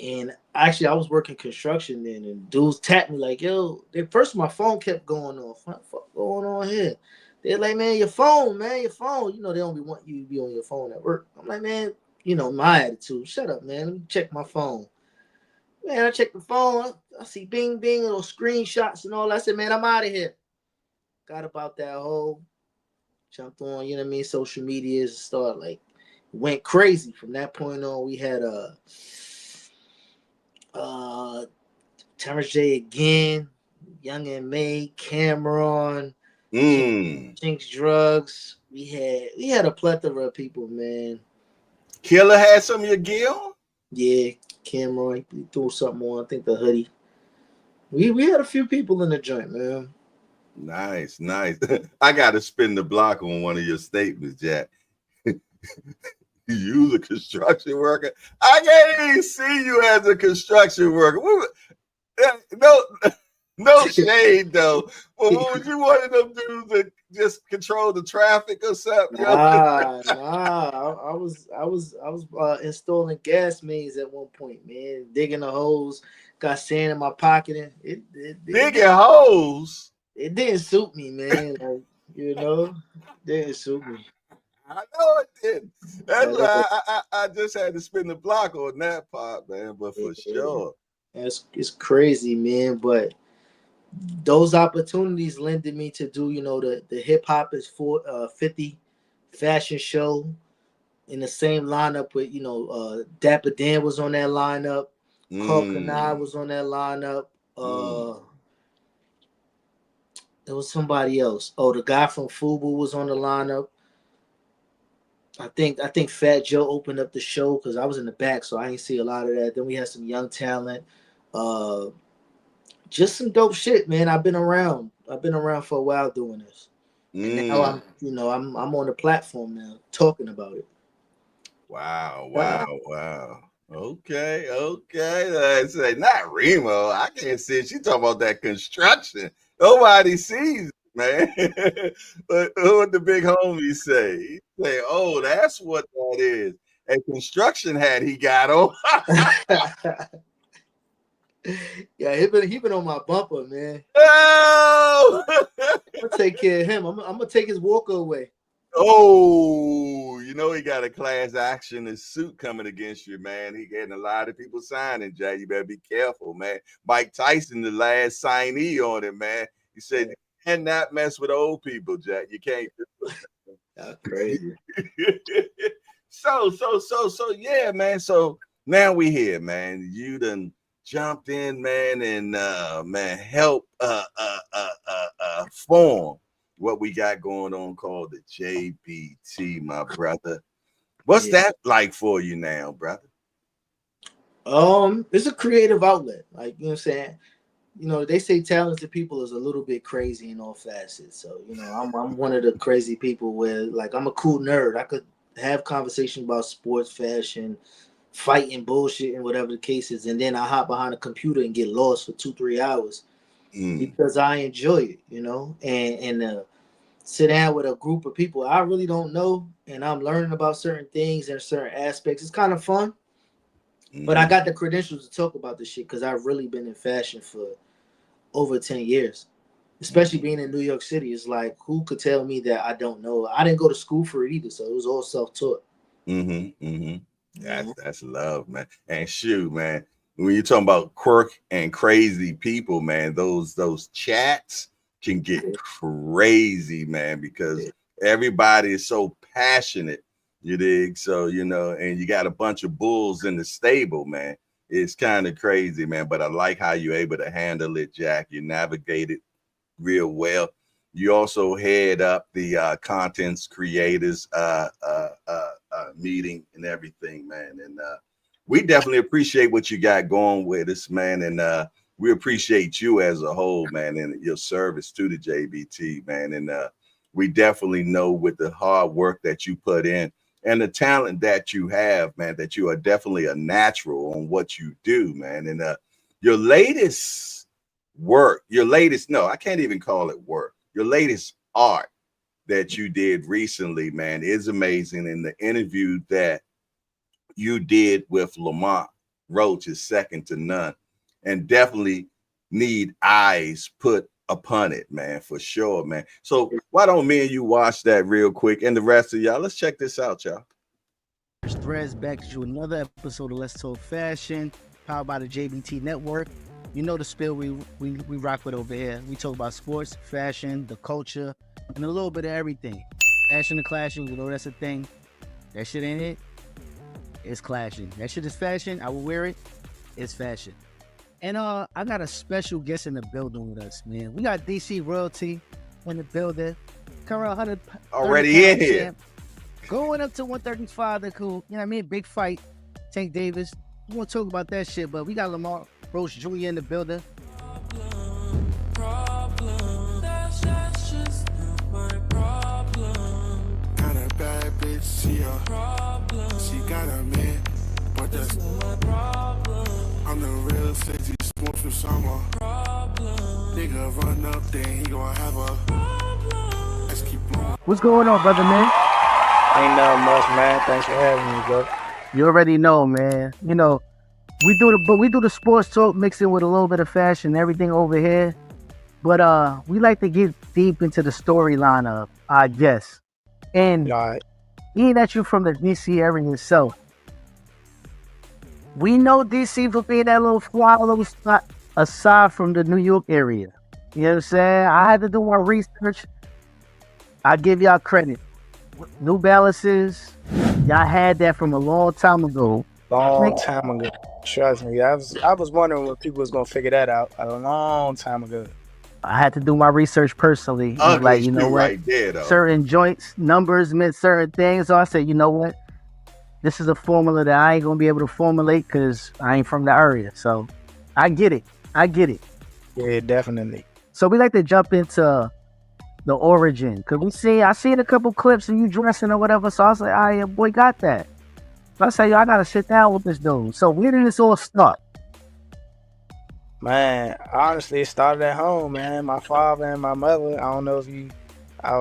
And actually, I was working construction then, and dudes tapped me like, "Yo!" First, my phone kept going off. What the fuck going on here? They're like, "Man, your phone, man, your phone." They only want you to be on your phone at work. I'm like, "Man, my attitude. Shut up, man. Let me check my phone." Man, I checked the phone. I see bing, bing, little screenshots and all that. I said, "Man, I'm out of here." Got about that whole, jumped on, social media, start like, went crazy. From that point on, we had Terrence J again, Young and May, Cameron, Jinx Drugs. We had a plethora of people, man. Killer had some of your gear on? Yeah, Cameron, he threw something on. I think the hoodie. We had a few people in the joint, man. Nice. I gotta spin the block on one of your statements, Jack. You a construction worker? I can't even see you as a construction worker. No shade though. But what was you one of them dudes that just control the traffic or something? Nah. I was installing gas mains at one point, man. Digging the holes, got sand in my pocket, and digging holes. It didn't suit me, man. Like, didn't suit me. I know it did. That's why I just had to spin the block on that part, man. But for sure, it's crazy, man. But those opportunities lended me to do, the hip hop is 50 fashion show in the same lineup with, Dapper Dan was on that lineup, Carl Kanai was on that lineup. There was somebody else. Oh, the guy from Fubu was on the lineup. I think Fat Joe opened up the show because I was in the back, so I didn't see a lot of that. Then we had some young talent. Just some dope shit, man. I've been around for a while doing this. And now I'm on the platform now talking about it. Wow. Okay. Let's say not Remo. I can't see it. She talking about that construction. Nobody sees it, man. But what the big homie say? He say, "Oh, that's what that is. A construction hat he got on." Yeah, he been on my bumper, man. Oh! I'm gonna take care of him. I'm gonna take his walker away. Oh, he got a class action suit coming against you, man. He getting a lot of people signing, Jay. You better be careful, man. Mike Tyson, the last signee on it, man. He said, "You cannot mess with old people, Jack. You can't." That's crazy. So, yeah, man. So now we here, man. You done jumped in, man, and man, help form what we got going on called the JBT, my brother. What's that like for you now, brother? It's a creative outlet. Like, you know what I'm saying? You know, they say talented people is a little bit crazy in all facets. So, you know, I'm one of the crazy people where, like, I'm a cool nerd. I could have conversation about sports, fashion, fighting, bullshit, and whatever the case is, and then I hop behind a computer and get lost for 2-3 hours because I enjoy it, you know, and sit down with a group of people I really don't know, and I'm learning about certain things and certain aspects. It's kind of fun, but I got the credentials to talk about this shit because I've really been in fashion for over 10 years, especially being in New York City. It's like, who could tell me that I don't know? I didn't go to school for it either, so it was all self-taught. That's love, man. And shoot, man, when you're talking about quirk and crazy people, man, those chats can get crazy, man, because everybody is so passionate. You dig? So, you know, and you got a bunch of bulls in the stable, man. It's kind of crazy, man. But I like how you're able to handle it, Jack. You navigate it real well. You also head up the contents creators meeting and everything, man. And we definitely appreciate what you got going with us, man. And we appreciate you as a whole, man, and your service to the JBT, man. And we definitely know with the hard work that you put in and the talent that you have, man, that you are definitely a natural on what you do, man. And your latest work, no, I can't even call it work. Your latest art that you did recently, man, is amazing. And the interview that you did with Lamont Roach is second to none, and definitely need eyes put upon it, man, for sure, man. So why don't me and you watch that real quick, and the rest of y'all, let's check this out, y'all. Threads back to another episode of Let's Talk Fashion, powered by the JBT Network. You know the spill we rock with over here. We talk about sports, fashion, the culture, and a little bit of everything. Fashion and clashing, you know that's a thing. That shit ain't it. It's clashing. That shit is fashion. I will wear it. It's fashion. And I got a special guest in the building with us, man. We got DC Royalty in the building. Current 100 already in here. Champ. Going up to 135, the cool. You know what I mean? Big fight. Tank Davis. We won't talk about that shit, but we got Lamar Roach Jr. in the building. That's just not my problem. Got a bad bitch, she a problem. She got a man, but that's not my problem. I'm the real sexy smoke from summer. Problem. Nigga run up, then he gon' have a problem. Let's keep blowing. What's going on, brother, man? Ain't nothing much, man. Thanks for having me, bro. You already know, man. You know, we do the sports talk mixing with a little bit of fashion, everything over here. But we like to get deep into the storyline of our guests. And being that you're from the DC area itself, we know DC for being that little fly little spot aside from the New York area. You know what I'm saying? I had to do my research. I give y'all credit. New Balances, y'all had that from a long time ago. Long time ago. Trust me. I was wondering when people was gonna figure that out a long time ago. I had to do my research personally. Like, you know what? Right there, though. Certain joints, numbers meant certain things. So I said, you know what? This is a formula that I ain't gonna be able to formulate because I ain't from the area. So I get it. Yeah, definitely. So we like to jump into the origin, cause I seen a couple clips of you dressing or whatever. So I was like, "Ah, your boy got that." So I say, "Yo, I gotta sit down with this dude." So where did this all start? Man, honestly, it started at home, man. My father and my mother. I don't know if you,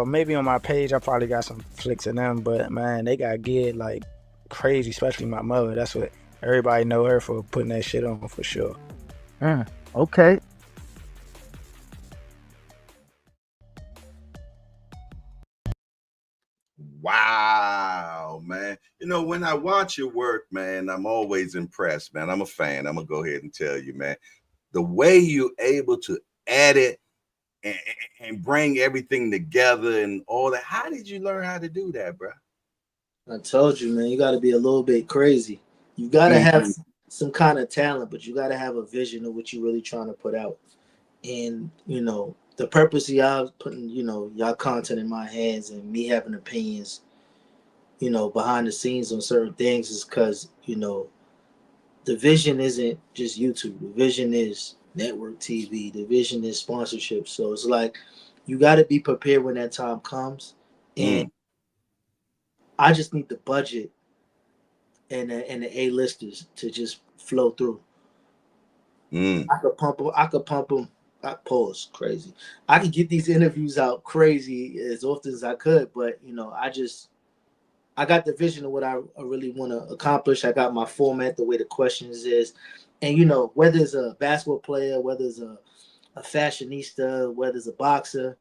maybe on my page, I probably got some flicks of them, but man, they got geared like crazy, especially my mother. That's what everybody know her for, putting that shit on for sure. Okay. Wow, man. You know, when I watch your work, man, I'm always impressed, man. I'm a fan. I'm going to go ahead and tell you, man. The way you're able to edit and bring everything together and all that. How did you learn how to do that, bro? I told you, man, you got to be a little bit crazy. You got to have some kind of talent, but you got to have a vision of what you're really trying to put out. And, you know, the purpose of y'all putting, you know, y'all content in my hands and me having opinions, behind the scenes on certain things is because, the vision isn't just YouTube. The vision is network TV. The vision is sponsorship. So it's like you got to be prepared when that time comes. And I just need the budget and the A-listers to just flow through. I could pump them. I could pump them. Pause. Crazy. I could get these interviews out crazy as often as I could, but I got the vision of what I really want to accomplish. I got my format, the way the questions is, and whether it's a basketball player, whether it's a fashionista, whether it's a boxer,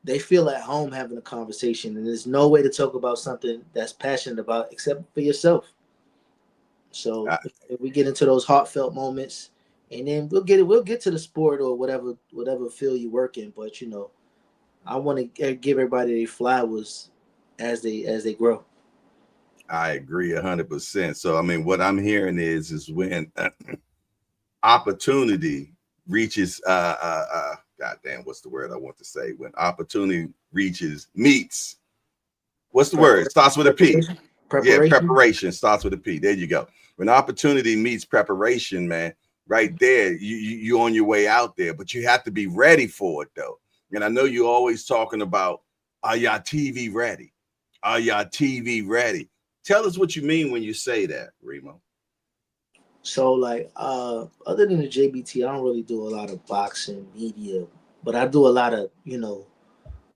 they feel at home having a conversation, and there's no way to talk about something that's passionate about except for yourself. So if we get into those heartfelt moments, and then we'll get to the sport or whatever field you work in. But I want to give everybody their flowers as they grow. I agree 100%. So, I mean, what I'm hearing is when opportunity reaches, goddamn, what's the word I want to say? When opportunity meets, what's the word? It starts with a P. Yeah, preparation starts with a P. There you go. When opportunity meets preparation, man, right there, you're on your way out there, but you have to be ready for it, though. And I know you're always talking about, are y'all TV ready? Are y'all TV ready? Tell us what you mean when you say that, Remo. So, like, other than the JBT, I don't really do a lot of boxing media, but I do a lot of,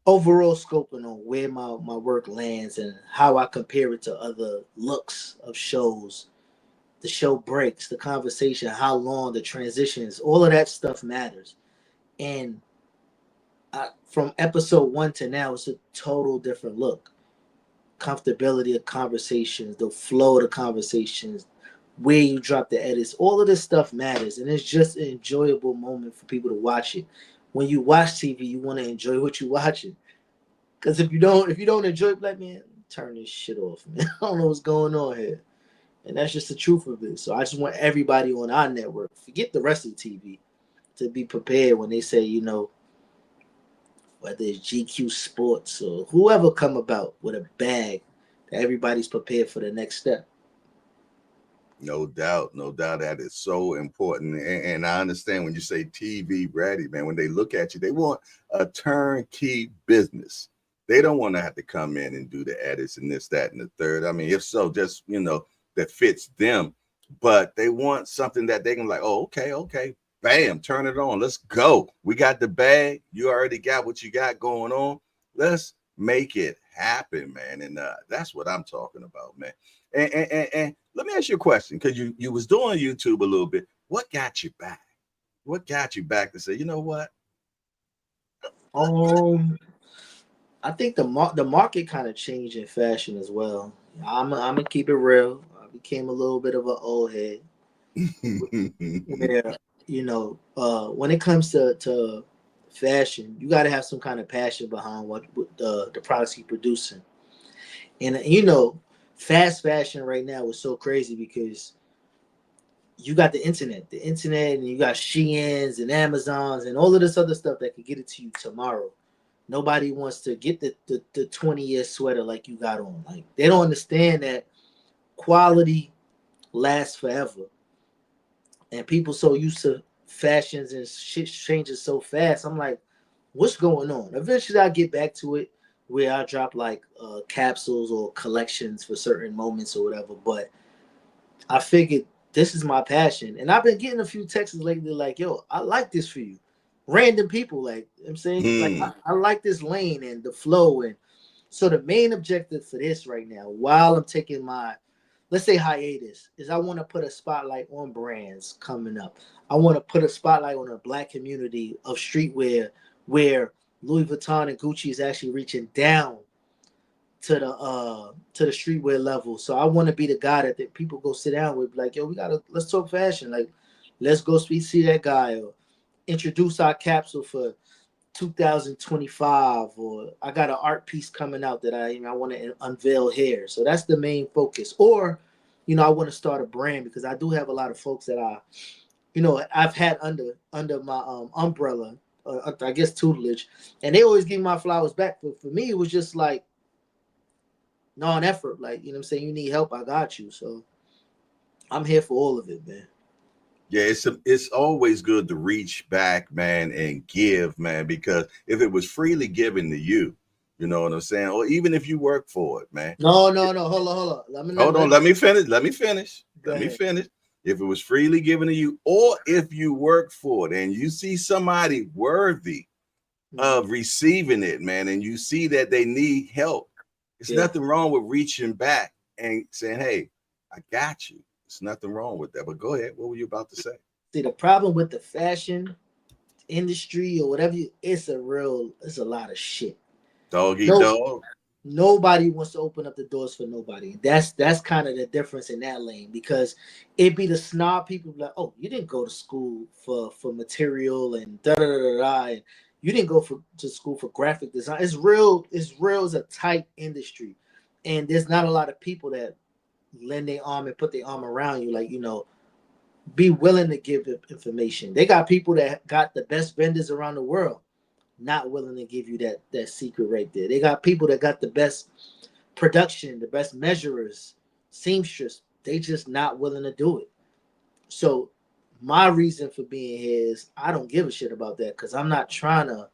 overall scoping on where my work lands and how I compare it to other looks of shows, the show breaks, the conversation, how long, the transitions, all of that stuff matters. And from episode 1 to now, it's a total different look. Comfortability of conversations, the flow of the conversations, where you drop the edits, all of this stuff matters, and it's just an enjoyable moment for people to watch it. When you watch TV, you want to enjoy what you're watching, because if you don't enjoy it, like, man, turn this shit off, man. I don't know what's going on here, and that's just the truth of it. So I just want everybody on our network, forget the rest of the TV, to be prepared when they say, whether it's GQ Sports or whoever come about with a bag, that everybody's prepared for the next step. No doubt that is so important. And I understand when you say TV ready, man, when they look at you, they want a turnkey business. They don't want to have to come in and do the edits and this, that, and the third. I mean, if so, just, that fits them. But they want something that they can like, oh, okay, bam, turn it on. Let's go. We got the bag. You already got what you got going on. Let's make it happen, man. And that's what I'm talking about, man. And let me ask you a question, because you was doing YouTube a little bit. What got you back? What got you back to say, you know what? I think the market kind of changed in fashion as well. I'm gonna keep it real. I became a little bit of an old head. Where when it comes to fashion, you got to have some kind of passion behind what the products you're producing. And fast fashion right now is so crazy because you got the internet, and you got Sheins and Amazons and all of this other stuff that could get it to you tomorrow. Nobody wants to get the 20-year sweater like you got on. Like, they don't understand that quality lasts forever. And people so used to fashions and shit changes so fast. I'm like, what's going on? Eventually I'll get back to it where I drop like capsules or collections for certain moments or whatever. But I figured this is my passion. And I've been getting a few texts lately like, yo, I like this for you. Random people, like, I'm saying, like, I like this lane and the flow. And so the main objective for this right now, while I'm taking my, let's say, hiatus, is I want to put a spotlight on brands coming up. I want to put a spotlight on a Black community of streetwear where Louis Vuitton and Gucci is actually reaching down to the streetwear level. So I want to be the guy that people go sit down with, like, yo, let's talk fashion. Like, let's go see that guy, or introduce our capsule for 2025, or I got an art piece coming out that I want to unveil here. So that's the main focus. Or, I want to start a brand, because I do have a lot of folks that I've had under my umbrella, I guess tutelage, and they always give my flowers back. But for me, it was just like, non-effort. Like, you know what I'm saying? You need help, I got you. So I'm here for all of it, man. Yeah, it's always good to reach back, man, and give, man, because if it was freely given to you, you know what I'm saying? Or even if you work for it, man. No. Hold on. Hold on, let me finish. Let me finish. Go Let me ahead. finish. If it was freely given to you, or if you work for it and you see somebody worthy of receiving it, man, and you see that they need help, it's nothing wrong with reaching back and saying, "Hey, I got you." It's nothing wrong with that. But go ahead. What were you about to say? See, the problem with the fashion industry or whatever, it's a lot of shit. Doggy No, dog. nobody wants to open up the doors for nobody. That's kind of the difference in that lane, because it be the snob people like, oh, you didn't go to school for material and da da da da, and you didn't go to school for graphic design. It's real. It's a tight industry, and there's not a lot of people that lend their arm and put their arm around you, like, be willing to give information. They got people that got the best vendors around the world, not willing to give you that secret right there. They got people that got the best production, the best measurers, seamstress. They just not willing to do it. So my reason for being here is I don't give a shit about that, because I'm not trying to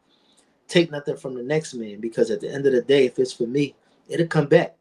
take nothing from the next man, because at the end of the day, if it's for me, it'll come back.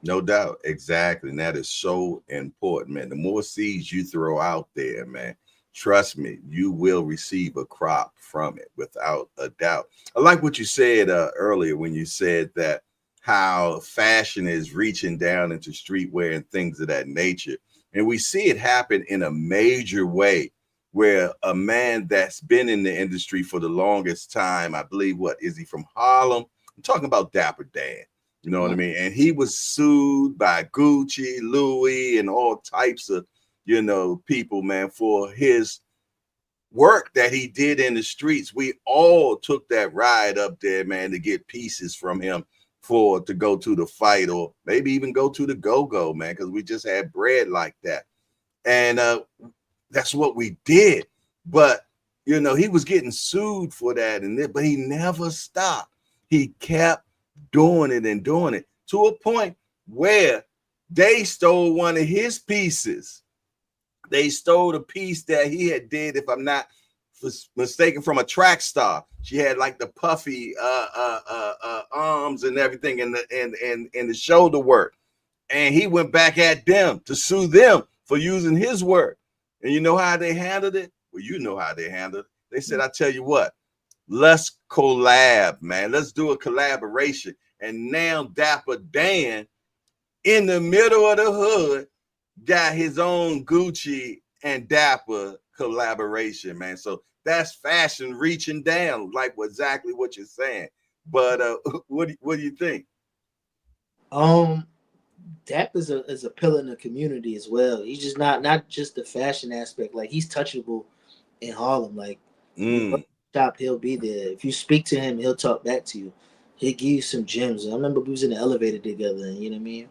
No doubt. Exactly. And that is so important, man. The more seeds you throw out there, man, trust me, you will receive a crop from it without a doubt. I like what you said earlier when you said that how fashion is reaching down into streetwear and things of that nature. And we see it happen in a major way where a man that's been in the industry for the longest time, I believe, what is he, from Harlem? I'm talking about Dapper Dan. You know what I mean? And he was sued by Gucci, Louis, and all types of, people, man, for his work that he did in the streets. We all took that ride up there, man, to get pieces from him to go to the fight, or maybe even go to the go-go, man, because we just had bread like that. And that's what we did. But, he was getting sued for that, but he never stopped. He kept doing it to a point where they stole one of his pieces. They stole the piece that he had did, if I'm not mistaken, from a track star. She had like the puffy arms and everything, and the shoulder work. And he went back at them to sue them for using his work. And you know how they handled it? Well, you know how they handled it. They said, I tell you what, let's collab, man. Let's do a collaboration. And now Dapper Dan, in the middle of the hood, got his own Gucci and Dapper collaboration, man. So that's fashion reaching down, like exactly what you're saying. But what do you think? Dap is a pillar in the community as well. He's just not just the fashion aspect. Like, he's touchable in Harlem. Like, you shop, he'll be there. If you speak to him, he'll talk back to you. He'll give you some gems. I remember we was in the elevator together, and you know what I mean?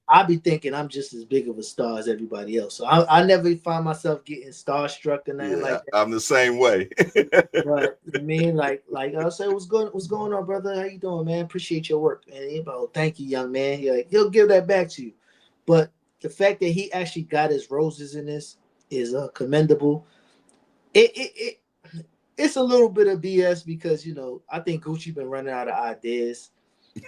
I be thinking I'm just as big of a star as everybody else. So I never find myself getting starstruck or nothing like that. I'm the same way. But I mean, like I'll say, what's going on, brother? How you doing, man? Appreciate your work. And he'll be like, oh, thank you, young man. He'll give that back to you. But the fact that he actually got his roses in this is commendable. It's a little bit of BS, because I think Gucci been running out of ideas.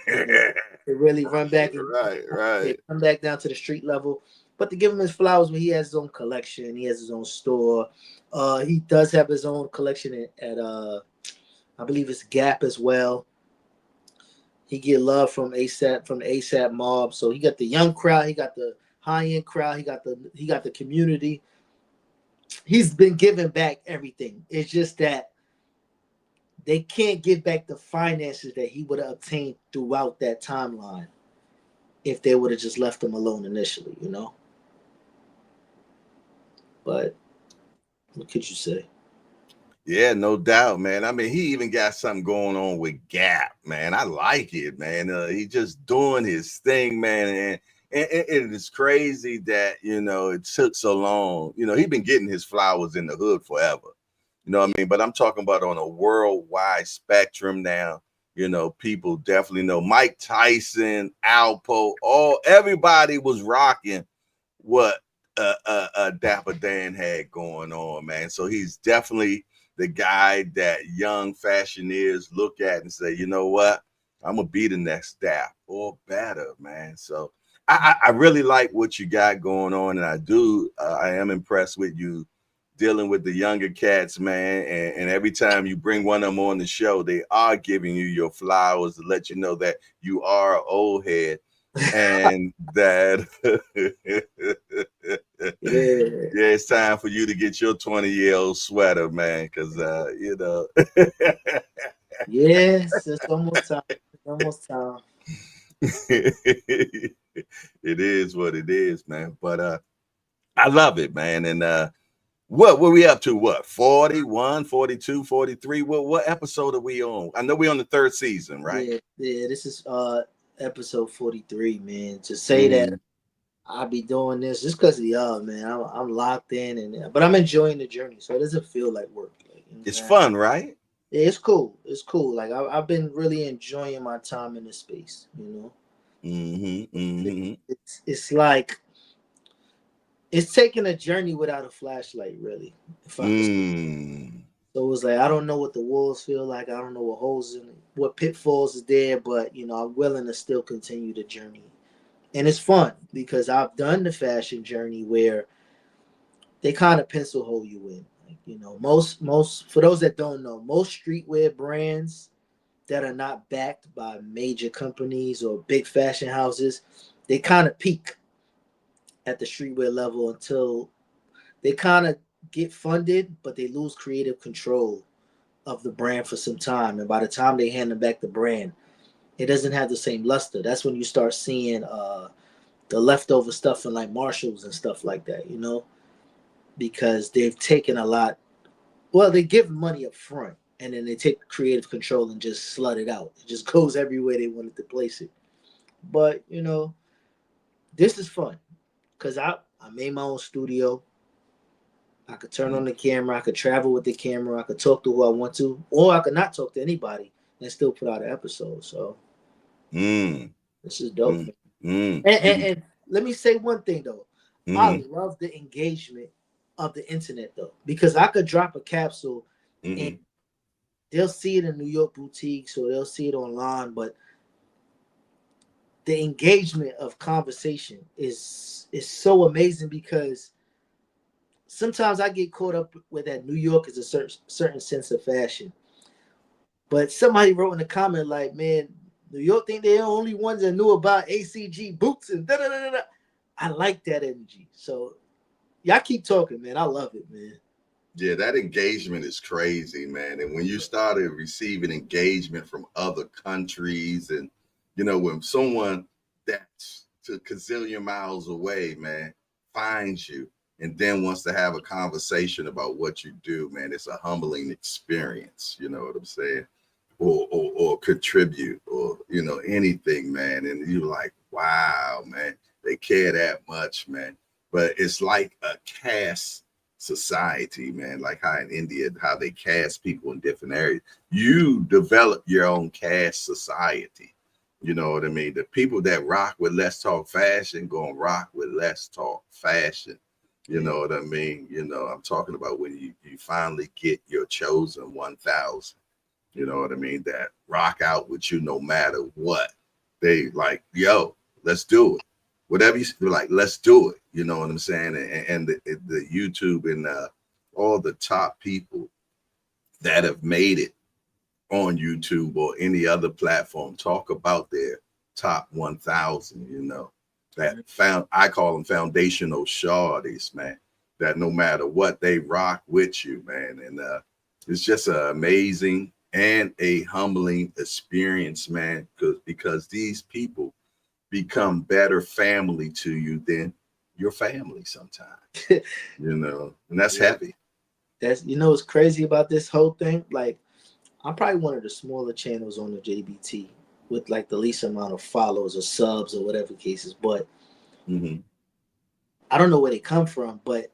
To really run back and run back down to the street level. But to give him his flowers, when he has his own collection, he has his own store. He does have his own collection at I believe it's Gap as well. He get love from the ASAP mob. So he got the young crowd, he got the high end crowd, he got the community. He's been giving back everything. It's just that they can't give back the finances that he would have obtained throughout that timeline if they would have just left him alone initially, But what could you say? Yeah, no doubt, man. I mean, he even got something going on with Gap, man. I like it, man. He just doing his thing, man. And it is crazy that, it took so long. He's been getting his flowers in the hood forever. You know what I mean? But I'm talking about on a worldwide spectrum now. You know, people definitely know Mike Tyson, Alpo, everybody was rocking what Dapper Dan had going on, man. So he's definitely the guy that young fashioneers look at and say, you know what, I'm gonna be the next Dap or better, man. So I really like what you got going on, and I am impressed with you dealing with the younger cats, man. And every time you bring one of them on the show, they are giving you your flowers to let you know that you are an old head and that yeah, it's time for you to get your 20-year-old sweater, man, because you know. Yes, it's almost time. It's almost time. It is what it is, man. But I love it, man. And what were we up to? What, 41, 42, 43? What episode are we on? I know we're on the third season, right? Yeah, this is episode 43, man. To say that I'll be doing this just because of y'all, man. I'm locked in, but I'm enjoying the journey, so it doesn't feel like work. Like, you know, it's fun, right? Yeah, it's cool. It's cool. Like I've been really enjoying my time in this space. You know, it's like it's taking a journey without a flashlight, really. If I could. So it was like I don't know what the walls feel like. I don't know what holes in it, what pitfalls is there, but you know I'm willing to still continue the journey, and it's fun because I've done the fashion journey where they kind of pencil hole you in. Like, you know, most for those that don't know, most streetwear brands that are not backed by major companies or big fashion houses, they kind of peak at the streetwear level until they kind of get funded, but they lose creative control of the brand for some time. And by the time they hand them back the brand, it doesn't have the same luster. That's when you start seeing the leftover stuff in like Marshalls and stuff like that, you know, because they've taken a lot. Well, they give money up front and then they take creative control and just slut it out. It just goes everywhere they wanted to place it. But, you know, this is fun because I made my own studio. I could turn on the camera. I could travel with the camera. I could talk to who I want to, or I could not talk to anybody and still put out an episode. So this is dope. And let me say one thing though. I love the engagement of the internet though, because I could drop a capsule and they'll see it in New York boutiques or they'll see it online, but the engagement of conversation is so amazing because sometimes I get caught up with that New York is a certain sense of fashion. But somebody wrote in the comment like, man, New York think they're the only ones that knew about ACG boots and da da da da. I like that energy. So y'all keep talking, man. I love it, man. Yeah, that engagement is crazy, man. And when you started receiving engagement from other countries, and you know, when someone that's a gazillion miles away, man, finds you and then wants to have a conversation about what you do, man, it's a humbling experience. You know what I'm saying? Or contribute, or you know, anything, man. And you're like, wow, man, they care that much, man. But it's like a caste society, man, like how in India, how they caste people in different areas. You develop your own caste society. You know what I mean? The people that rock with Let's Talk Fashion gonna rock with Let's Talk Fashion. You know what I mean? You know, I'm talking about when you finally get your chosen 1,000. You know what I mean? That rock out with you no matter what. They like, yo, let's do it. Whatever you like, let's do it. You know what I'm saying? And the YouTube and all the top people that have made it on YouTube or any other platform talk about their top 1,000. You know, that I call them foundational shorties, man. That no matter what, they rock with you, man. And it's just an amazing and a humbling experience, man. Because these people become better family to you than your family sometimes. You know, and that's heavy. That's, you know, what's crazy about this whole thing. Like, I'm probably one of the smaller channels on the JBT with like the least amount of follows or subs or whatever cases. But I don't know where they come from. But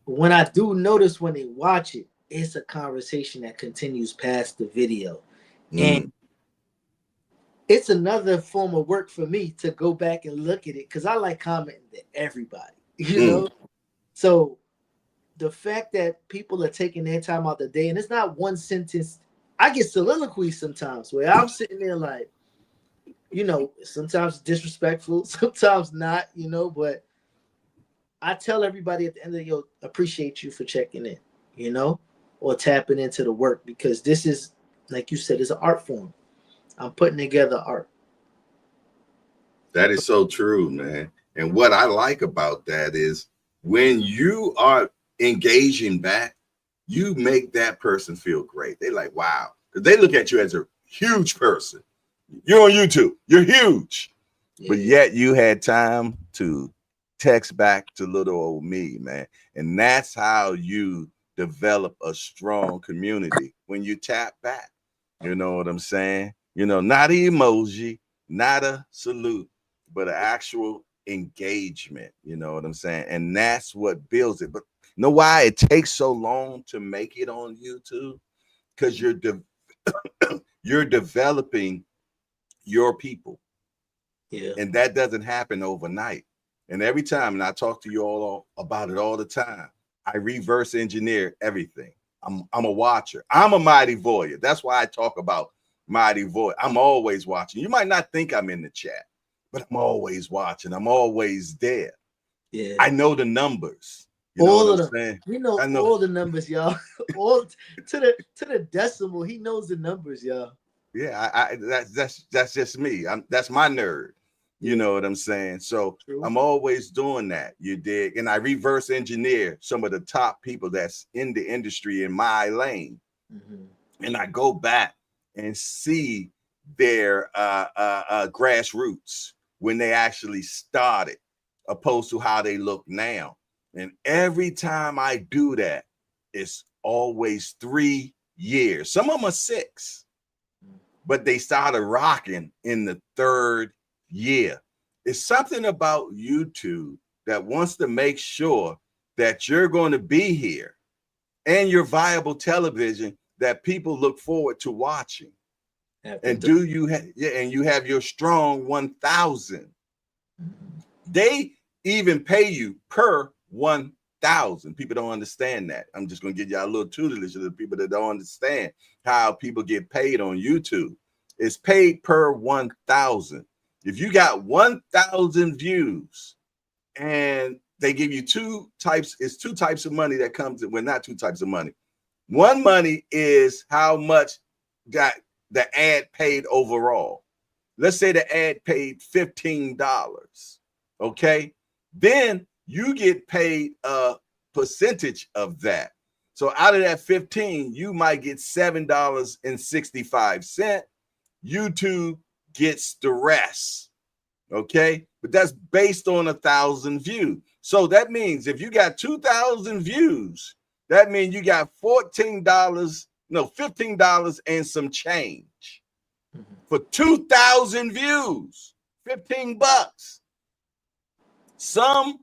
when I do notice when they watch it, it's a conversation that continues past the video. And it's another form of work for me to go back and look at it because I like commenting to everybody, you know. So the fact that people are taking their time out the day, and it's not one sentence. I get soliloquies sometimes where I'm sitting there like, you know, sometimes disrespectful, sometimes not, you know, but I tell everybody at the end of the day, appreciate you for checking in, you know, or tapping into the work because this is, like you said, is an art form. I'm putting together art. That is so true, man. And what I like about that is when you are engaging back, you make that person feel great. They like, wow, because they look at you as a huge person. You're on YouTube, you're huge, but yet you had time to text back to little old me, man. And that's how you develop a strong community when you tap back. You know what I'm saying? You know, not an emoji, not a salute, but an actual engagement. You know what I'm saying? And that's what builds it. But you know why it takes so long to make it on YouTube? Because you're developing your people. Yeah. And that doesn't happen overnight. And every time, and I talk to you all about it all the time, I reverse engineer everything. I'm a watcher. I'm a mighty voyeur. That's why I talk about mighty voyeur. I'm always watching. You might not think I'm in the chat, but I'm always watching. I'm always there. Yeah. I know the numbers. You all know of what I'm them. saying? We know, I know all the numbers, y'all. All to the decimal. He knows the numbers, y'all. Yeah, that's just me. That's my nerd. You know what I'm saying? So I'm always doing that. You dig? And I reverse engineer some of the top people that's in the industry in my lane. And I go back and see their grassroots when they actually started, opposed to how they look now. And every time I do that, it's always 3 years. Some of them are 6, but they started rocking in the 3rd year. It's something about YouTube that wants to make sure that you're going to be here and you're viable television that people look forward to watching. And you have your strong 1,000. They even pay you per 1,000. People don't understand that. I'm just going to give y'all a little tutelage to the people that don't understand how people get paid on YouTube. It's paid per 1,000. If you got 1,000 views and they give you 2 types, it's 2 types of money that comes in. Well, not 2 types of money. One money is how much got the ad paid overall. Let's say the ad paid $15. Okay. Then you get paid a percentage of that. So out of that 15, you might get $7.65. YouTube gets the rest. Okay. But that's based on 1,000 views. So that means if you got 2,000 views, that means you got $15 and some change for 2,000 views, $15. Some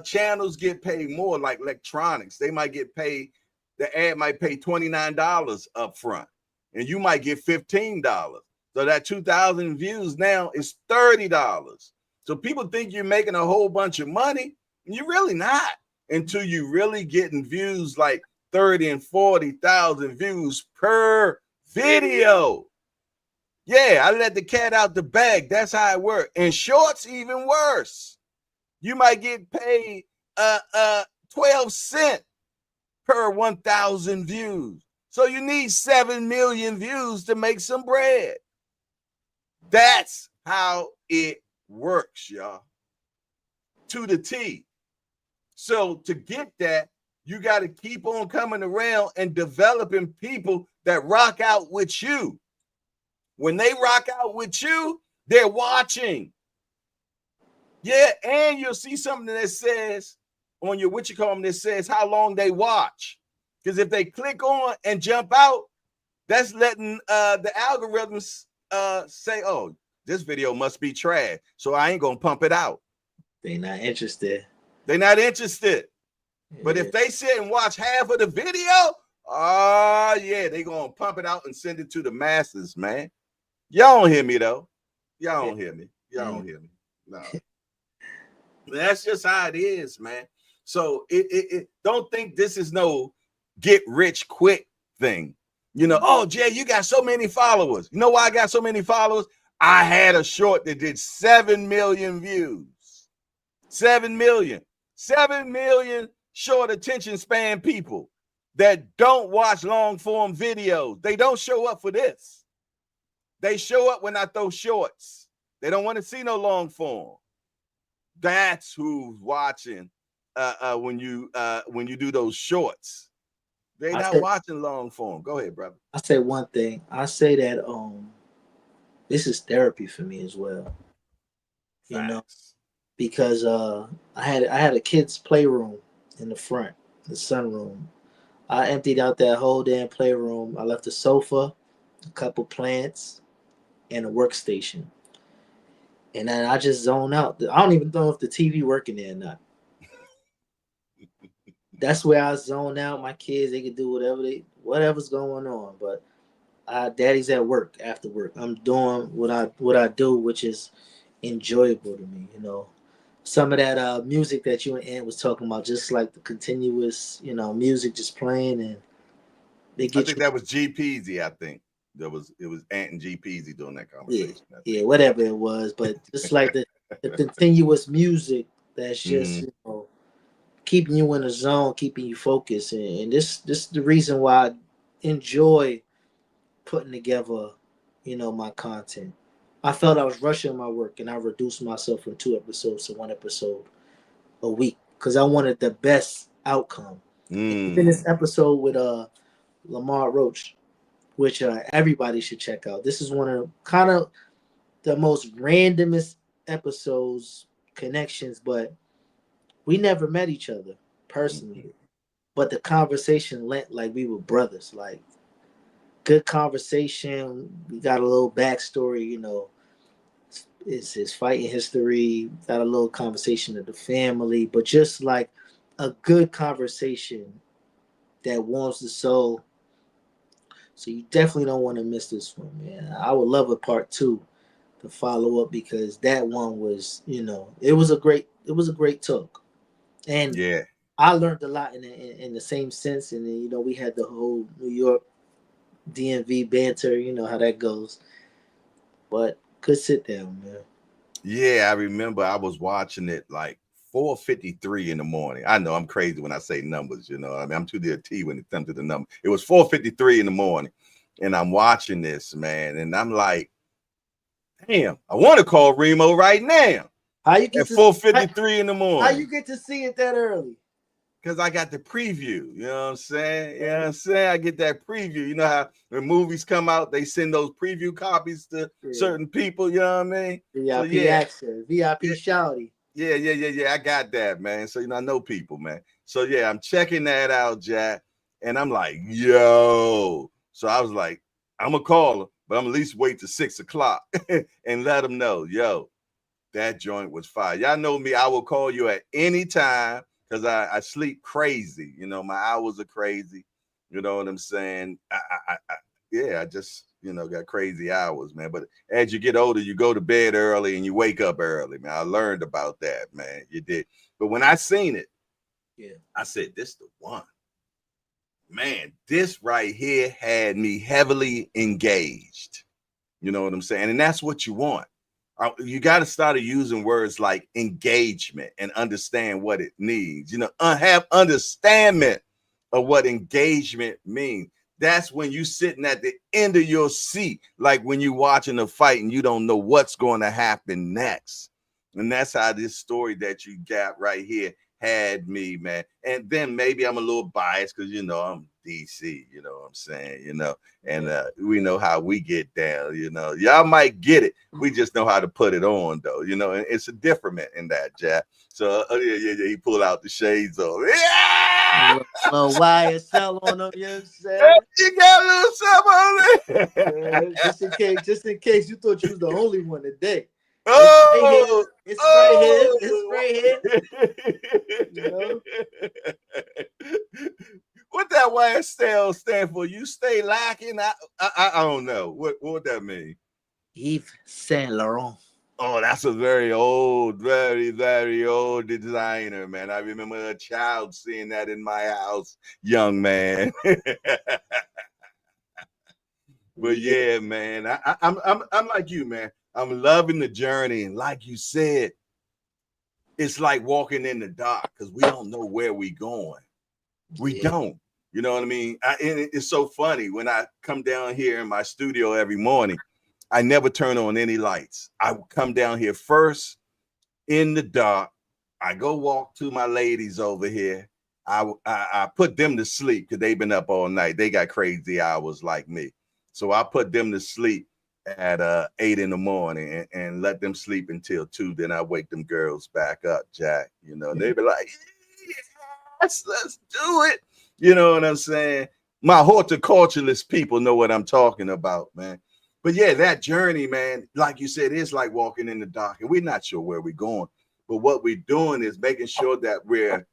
channels get paid more, like electronics. They might get paid, the ad might pay $29 up front, and you might get $15. So that 2,000 views now is $30. So people think you're making a whole bunch of money, and you're really not until you really getting views like 30 and 40,000 views per video. Yeah, I let the cat out the bag. That's how it works. And shorts, even worse. You might get paid 12 cents per 1,000 views. So you need 7 million views to make some bread. That's how it works, y'all. To the T. So to get that, you got to keep on coming around and developing people that rock out with you. When they rock out with you, they're watching. Yeah, and you'll see something that says on your that says how long they watch. Because if they click on and jump out, that's letting the algorithms say, oh, this video must be trash, so I ain't gonna pump it out. They're not interested. They're not interested. Yeah. But if they sit and watch half of the video, yeah, they're gonna pump it out and send it to the masses, man. Y'all don't hear me though. Y'all don't hear me. Y'all don't hear me. No. That's just how it is, man. So it don't think this is no get rich quick thing. You know, oh Jay, you got so many followers. You know why I got so many followers? I had a short that did 7 million views. 7 million. 7 million short attention span people that don't watch long form videos. They don't show up for this. They show up when I throw shorts. They don't want to see no long form. That's who's watching when you do those shorts. They not watching long form. Go ahead, brother. I say one thing. I say that this is therapy for me as well. You know, because I had a kids playroom in the front, the sunroom. I emptied out that whole damn playroom. I left a sofa, a couple plants, and a workstation. And then I just zone out. I don't even know if the TV working there or not. That's where I zone out. My kids, they can do whatever's going on. But daddy's at work after work. I'm doing what I do, which is enjoyable to me. You know, some of that music that you and Ant was talking about, just like the continuous, music just playing, and they get. I think that was G Peasy. I think it was Ant and G Peasy doing that conversation. Yeah, whatever it was, but just like the continuous music that's just keeping you in the zone, keeping you focused, and this is the reason why I enjoy putting together, my content. I felt I was rushing my work, and I reduced myself from 2 episodes to 1 episode a week because I wanted the best outcome. Even this episode with Lamar Roach, which everybody should check out. This is one of kind of the most randomest episodes, connections, but we never met each other personally. But the conversation went like we were brothers, like good conversation. We got a little backstory, it's his fighting history, got a little conversation of the family, but just like a good conversation that warms the soul. So you definitely don't want to miss this one, man. I would love a part 2 to follow up because that one was, it was a great talk. And I learned a lot in the same sense. And then, we had the whole New York DMV banter, you know how that goes. But good sit down, man. Yeah, I remember I was watching it like 4:53 in the morning. I know I'm crazy when I say numbers, I mean, I'm to the T when it comes to the number. It was 4:53 in the morning, and I'm watching this, man, and I'm like, damn, I want to call Remo right now. How you get at 4:53 in the morning? How you get to see it that early? Because I got the preview, you know what I'm saying? You know what I'm saying? I get that preview. You know how when movies come out, they send those preview copies to certain people, you know what I mean? VIP access, VIP shouty. Yeah. I got that, man. So, I know people, man. So, yeah, I'm checking that out, Jack. And I'm like, yo. So I was like, I'm going to call him, but I'm at least wait till 6 o'clock and let him know, yo, that joint was fire. Y'all know me. I will call you at any time because I sleep crazy. My hours are crazy. You know what I'm saying? I just, got crazy hours, man. But as you get older, you go to bed early and you wake up early, man. I learned about that, man. You did. But when I seen it, I said, this the one. Man, this right here had me heavily engaged. You know what I'm saying? And that's what you want. You got to start using words like engagement and understand what it needs. Have understanding of what engagement means. That's when you sitting at the end of your seat, like when you're watching a fight and you don't know what's going to happen next. And that's how this story that you got right here had me, man. And then maybe I'm a little biased because, I'm DC, you know what I'm saying, and we know how we get down, y'all might get it. We just know how to put it on, though, and it's a different in that, Jack. So, he pulled out the shades on. Yeah! Little YSL on them, you know what I'm saying? You got a little something on there. Just in case you thought you was the only one today. Oh, it's right here. What that YSL stand for? You stay lacking? I don't know. What would that mean? Yves Saint Laurent. Oh, that's a very old, very, very old designer, man. I remember a child seeing that in my house, young man. But yeah, man, I'm like you, man. I'm loving the journey, and like you said, it's like walking in the dark because we don't know where we're going. We don't. You know what I mean? And it's so funny when I come down here in my studio every morning. I never turn on any lights. I come down here first in the dark. I go walk to my ladies over here. I put them to sleep because they've been up all night. They got crazy hours like me. So I put them to sleep at 8 in the morning and let them sleep until 2. Then I wake them girls back up, Jack. You know, they be like, yes, let's do it. You know what I'm saying? My horticulturalist people know what I'm talking about, man. But yeah, that journey, man, like you said, is like walking in the dark, and we're not sure where we're going. But what we're doing is making sure that we're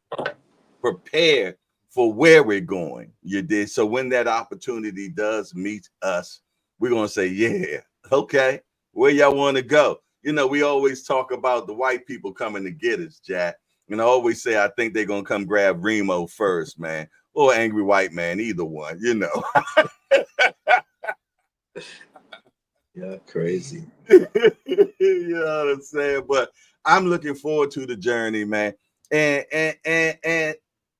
prepared for where we're going. You did. So when that opportunity does meet us, we're going to say, yeah, okay, where y'all want to go? You know, we always talk about the white people coming to get us, Jack. And I always say, I think they're going to come grab Remo first, man, or Angry White Man, either one, you know. Yeah, crazy. You know what I'm saying? But I'm looking forward to the journey, man. And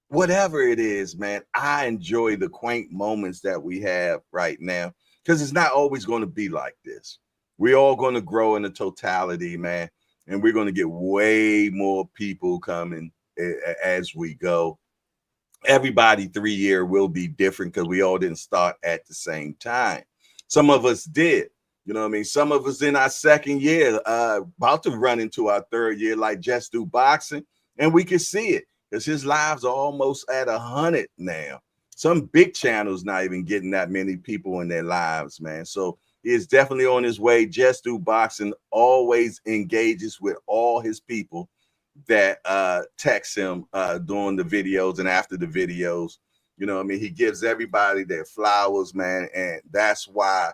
whatever it is, man, I enjoy the quaint moments that we have right now because it's not always going to be like this. We're all going to grow in the totality, man, and we're going to get way more people coming as we go. Everybody 3-year will be different because we all didn't start at the same time. Some of us did. You know what I mean? Some of us in our second year, about to run into our third year, like Just Do Boxing, and we can see it because his lives are almost at 100 now. Some big channels not even getting that many people in their lives, man. So he is definitely on his way. Just Do Boxing always engages with all his people that text him during the videos and after the videos. You know what I mean? He gives everybody their flowers, man, and that's why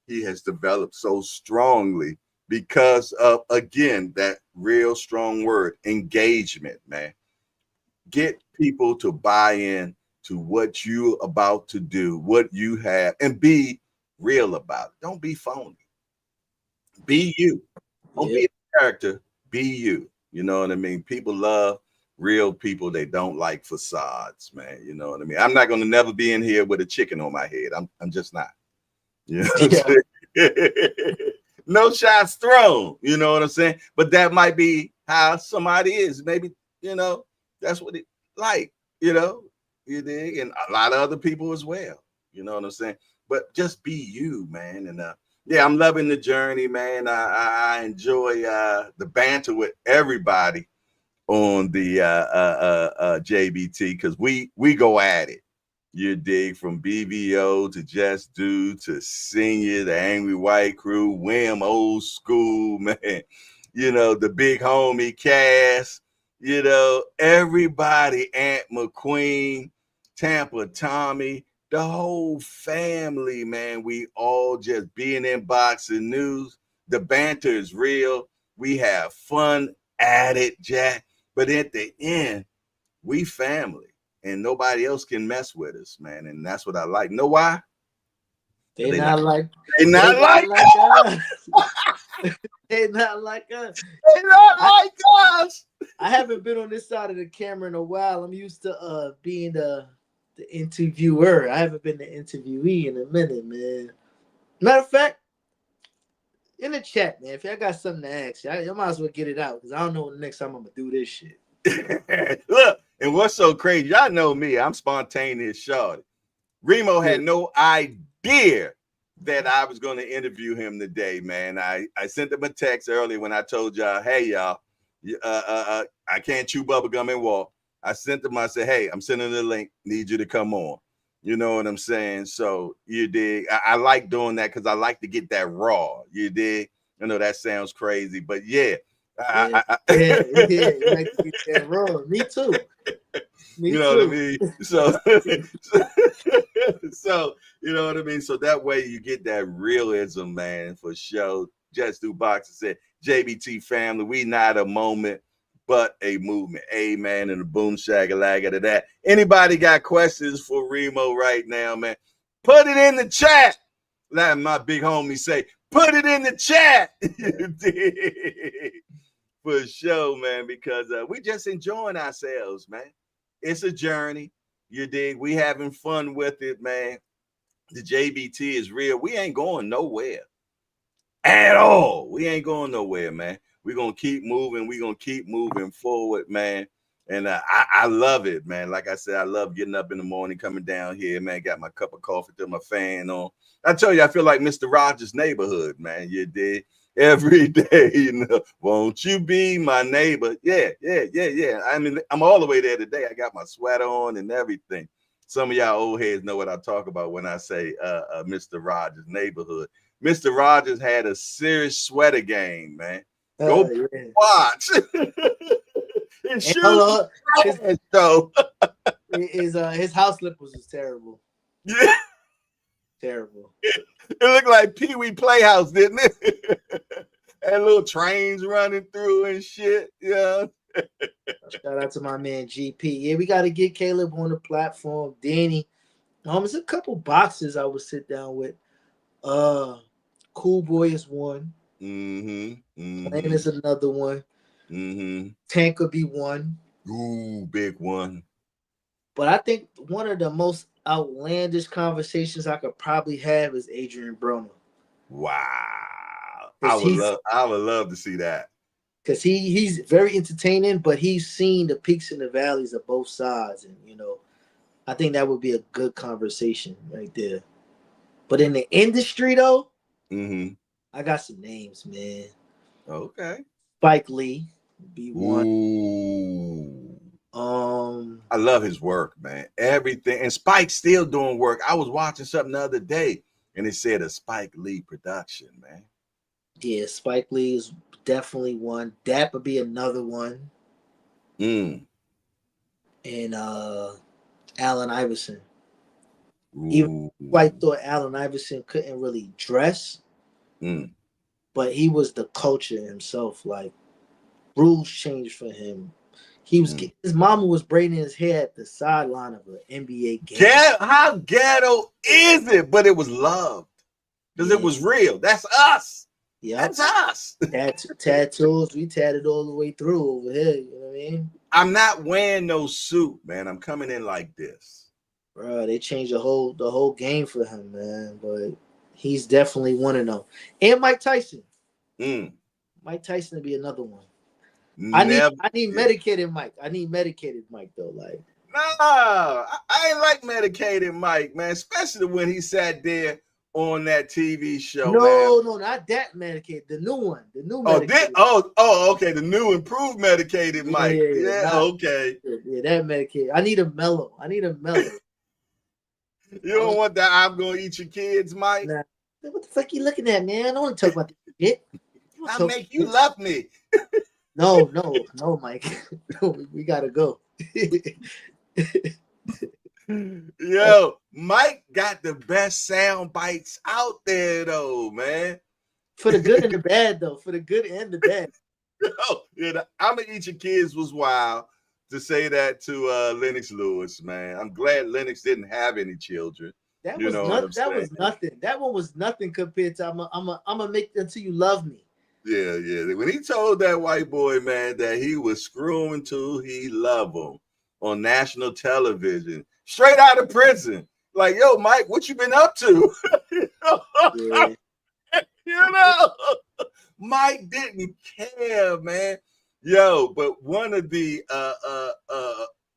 he has developed so strongly because of, again, that real strong word, engagement, man. Get people to buy in to what you're about to do, what you have, and be real about it. Don't be phony. Be you. Don't be a character. Be you. You know what I mean? People love real people. They don't like facades, man. You know what I mean? I'm not going to never be in here with a chicken on my head. I'm just not. You know what I'm saying? No shots thrown. You know what I'm saying? But that might be how somebody is. Maybe, you know, that's what it like, you know, you dig? And a lot of other people as well. You know what I'm saying? But just be you, man. And yeah, I'm loving the journey, man. I enjoy the banter with everybody on the JBT because we go at it. You dig, from BBO to Just Do to Senior, the Angry White Crew, Wham, old school, man. You know, the big homie Cass, you know, everybody, Aunt McQueen, Tampa Tommy, the whole family, man. We all just being in boxing news. The banter is real. We have fun at it, Jack. But at the end, we family. And nobody else can mess with us, man. And that's what I like. Know why? They not like us. They not like us. I haven't been on this side of the camera in a while. I'm used to being the interviewer. I haven't been the interviewee in a minute, man. Matter of fact, in the chat, man, if y'all got something to ask, y'all might as well get it out because I don't know when the next time I'm gonna do this shit. Look, and what's so crazy, y'all know me, I'm spontaneous, shorty. Remo had no idea that I was going to interview him today, man. I sent him a text earlier when I told y'all, hey, y'all, I can't chew bubblegum and walk. I sent him, I said, hey, I'm sending the link, need you to come on. You know what I'm saying? So you dig. I like doing that because I like to get that raw. You dig? I know that sounds crazy, but yeah. Yeah, you like to get that raw. Me too. Me You know too. what I mean? So, so you know what I mean. So that way you get that realism, man, for sure. Just do boxing said, JBT family, we not a moment, but a movement. Amen. And the boom shagalaga to that. Anybody got questions for Remo right now, man? Put it in the chat. Let my big homie say, put it in the chat. For sure, man, because we just enjoying ourselves, man. It's a journey. You dig? We having fun with it, man. The JBT is real. We ain't going nowhere at all. We ain't going nowhere, man. We're going to keep moving. We're going to keep moving forward, man. And I love it, man. Like I said, I love getting up in the morning, coming down here, man. Got my cup of coffee, throw my fan on. I tell you, I feel like Mr. Rogers' Neighborhood, man. You did every day, you know. Won't you be my neighbor? Yeah. I mean, I'm all the way there today. I got my sweater on and everything. Some of y'all old heads know what I talk about when I say Mr. Rogers' Neighborhood. Mr. Rogers had a serious sweater game, man. Go watch. His shoes though. His house slippers was terrible. Yeah. Terrible. It looked like Pee Wee Playhouse, didn't it? And little trains running through and shit. Yeah. Shout out to my man GP. Yeah, we got to get Caleb on the platform. Danny. There's a couple boxes I would sit down with. Cool Boy is one. Lane is another one. Tank could be one. Ooh, big one. But I think one of the most outlandish conversations I could probably have is Adrian Broner. Wow. I would love to see that. Because he's very entertaining, but he's seen the peaks and the valleys of both sides. And, you know, I think that would be a good conversation right there. But in the industry, though, I got some names, man. Okay. Spike Lee would be one. Ooh. I love his work, man. Everything. And Spike's still doing work. I was watching something the other day, and it said a Spike Lee production, man. Yeah, Spike Lee is definitely one. That would be another one. And Allen Iverson. Even I thought Allen Iverson couldn't really dress, but he was the culture himself. Like, rules changed for him. He was his mama was braiding his hair at the sideline of an NBA game. How ghetto is it? But it was loved because it was real. That's us. Yeah, that's us. Tattoos, we tatted all the way through over here. You know what I mean? I'm not wearing no suit, man. I'm coming in like this. Bro, they changed the whole game for him, man. But he's definitely one of them. And Mike Tyson. Mike Tyson would be another one. I need medicated Mike. I need medicated Mike though. Like, I ain't like medicated Mike, man. Especially when he sat there on that TV show. No, not that medicated. The new one. The new medicated. Okay. The new improved medicated Mike. Okay. Yeah, that medicated. I need a mellow. You don't want that I'm gonna eat your kids, Mike? Nah. What the fuck you looking at, man? I don't want to talk about this shit. I'll make you love me. No, Mike. No, we gotta go. Yo, Mike got the best sound bites out there, though, man. For the good and the bad, though. For the good and the bad. I'm gonna eat your kids was wild to say that to Lennox Lewis, man. I'm glad Lennox didn't have any children. That was nothing. That one was nothing compared to I'm gonna make until you love me. Yeah. When he told that white boy, man, that he was screwing till he loved him on national television, straight out of prison. Like, yo, Mike, what you been up to? You know, Mike didn't care, man. Yo, but one of the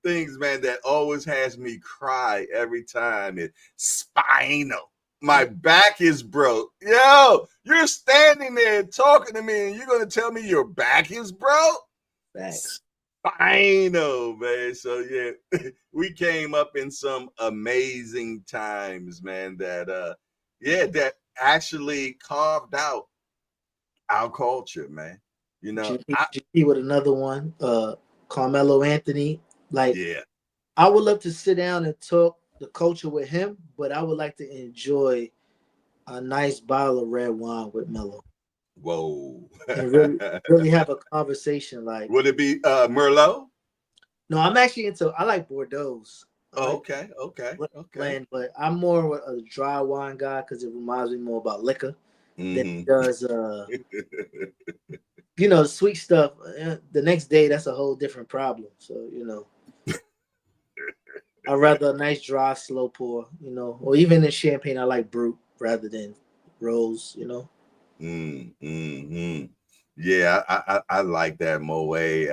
things, man, that always has me cry every time is spinal. My back is broke. Yo, you're standing there talking to me and you're going to tell me your back is broke? Facts. Spinal, man. So, yeah, we came up in some amazing times, man, that actually carved out our culture, man. You know, GP with another one, Carmelo Anthony. Like, I would love to sit down and talk the culture with him, but I would like to enjoy a nice bottle of red wine with Mello. Whoa. And really have a conversation. Like, would it be Merlot? No, I'm actually into. I like Bordeaux's. Okay. Blend, but I'm more of a dry wine guy because it reminds me more about liquor than Mm-hmm. it does. Sweet stuff. The next day, that's a whole different problem. So I'd rather a nice dry, slow pour. Or even in champagne, I like brut rather than rose. Mm-hmm. Yeah, I like that Moet.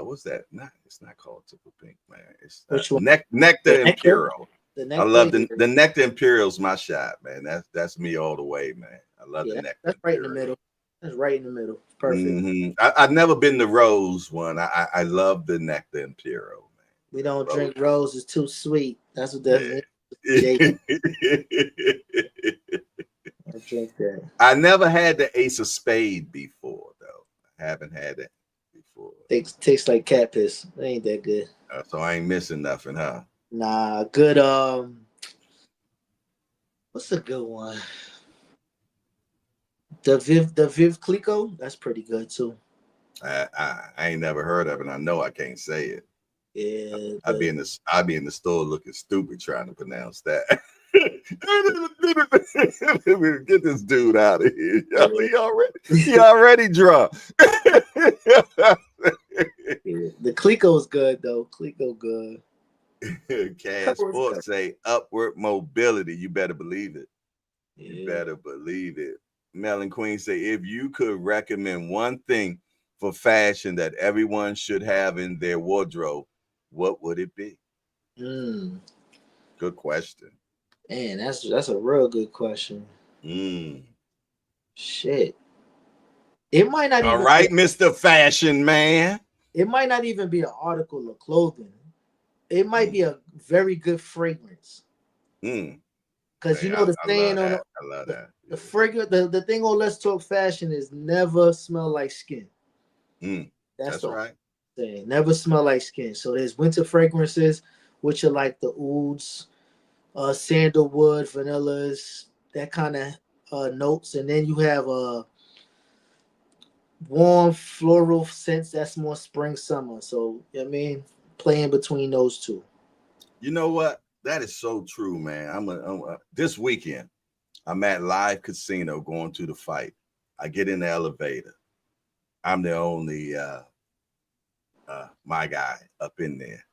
What's that? It's not called Triple Pink, man. It's Which one? Nectar Imperial. The I love the Nectar Imperial's my shot, man. That's me all the way, man. I love the Nectar. That's right in the middle. That's right in the middle. Perfect. Mm-hmm. I've never been the rose one. I love the Nectar Imperial, man. We don't drink rose; it's too sweet. That's what that means. I drink that. I never had the Ace of Spade before, though. I haven't had it before. Tastes like cat piss. It ain't that good. So I ain't missing nothing, huh? Nah, good. What's a good one? The Viv Clico. That's pretty good too. I ain't never heard of it. I know I can't say it. Yeah, I'd be in the store looking stupid trying to pronounce that. Get this dude out of here. He already drunk. The Clico's good though. Clico good. Cash Sports say upward mobility. You better believe it. You better believe it. Mel and Queen say, if you could recommend one thing for fashion that everyone should have in their wardrobe, what would it be? Good question. Man, that's a real good question. Shit. It might not All even right, Mr. Fashion Man. It might not even be an article of clothing. It might be a very good fragrance. Because the saying on I love that. The fragrance, the thing on Let's Talk Fashion is never smell like skin. That's right. Saying never smell like skin. So there's winter fragrances, which are like the ouds, sandalwood, vanillas, that kind of notes, and then you have warm floral scents that's more spring summer. So playing between those two. You know what? That is so true, man. This weekend I'm at Live Casino going to the fight. I get in the elevator. I'm the only my guy up in there,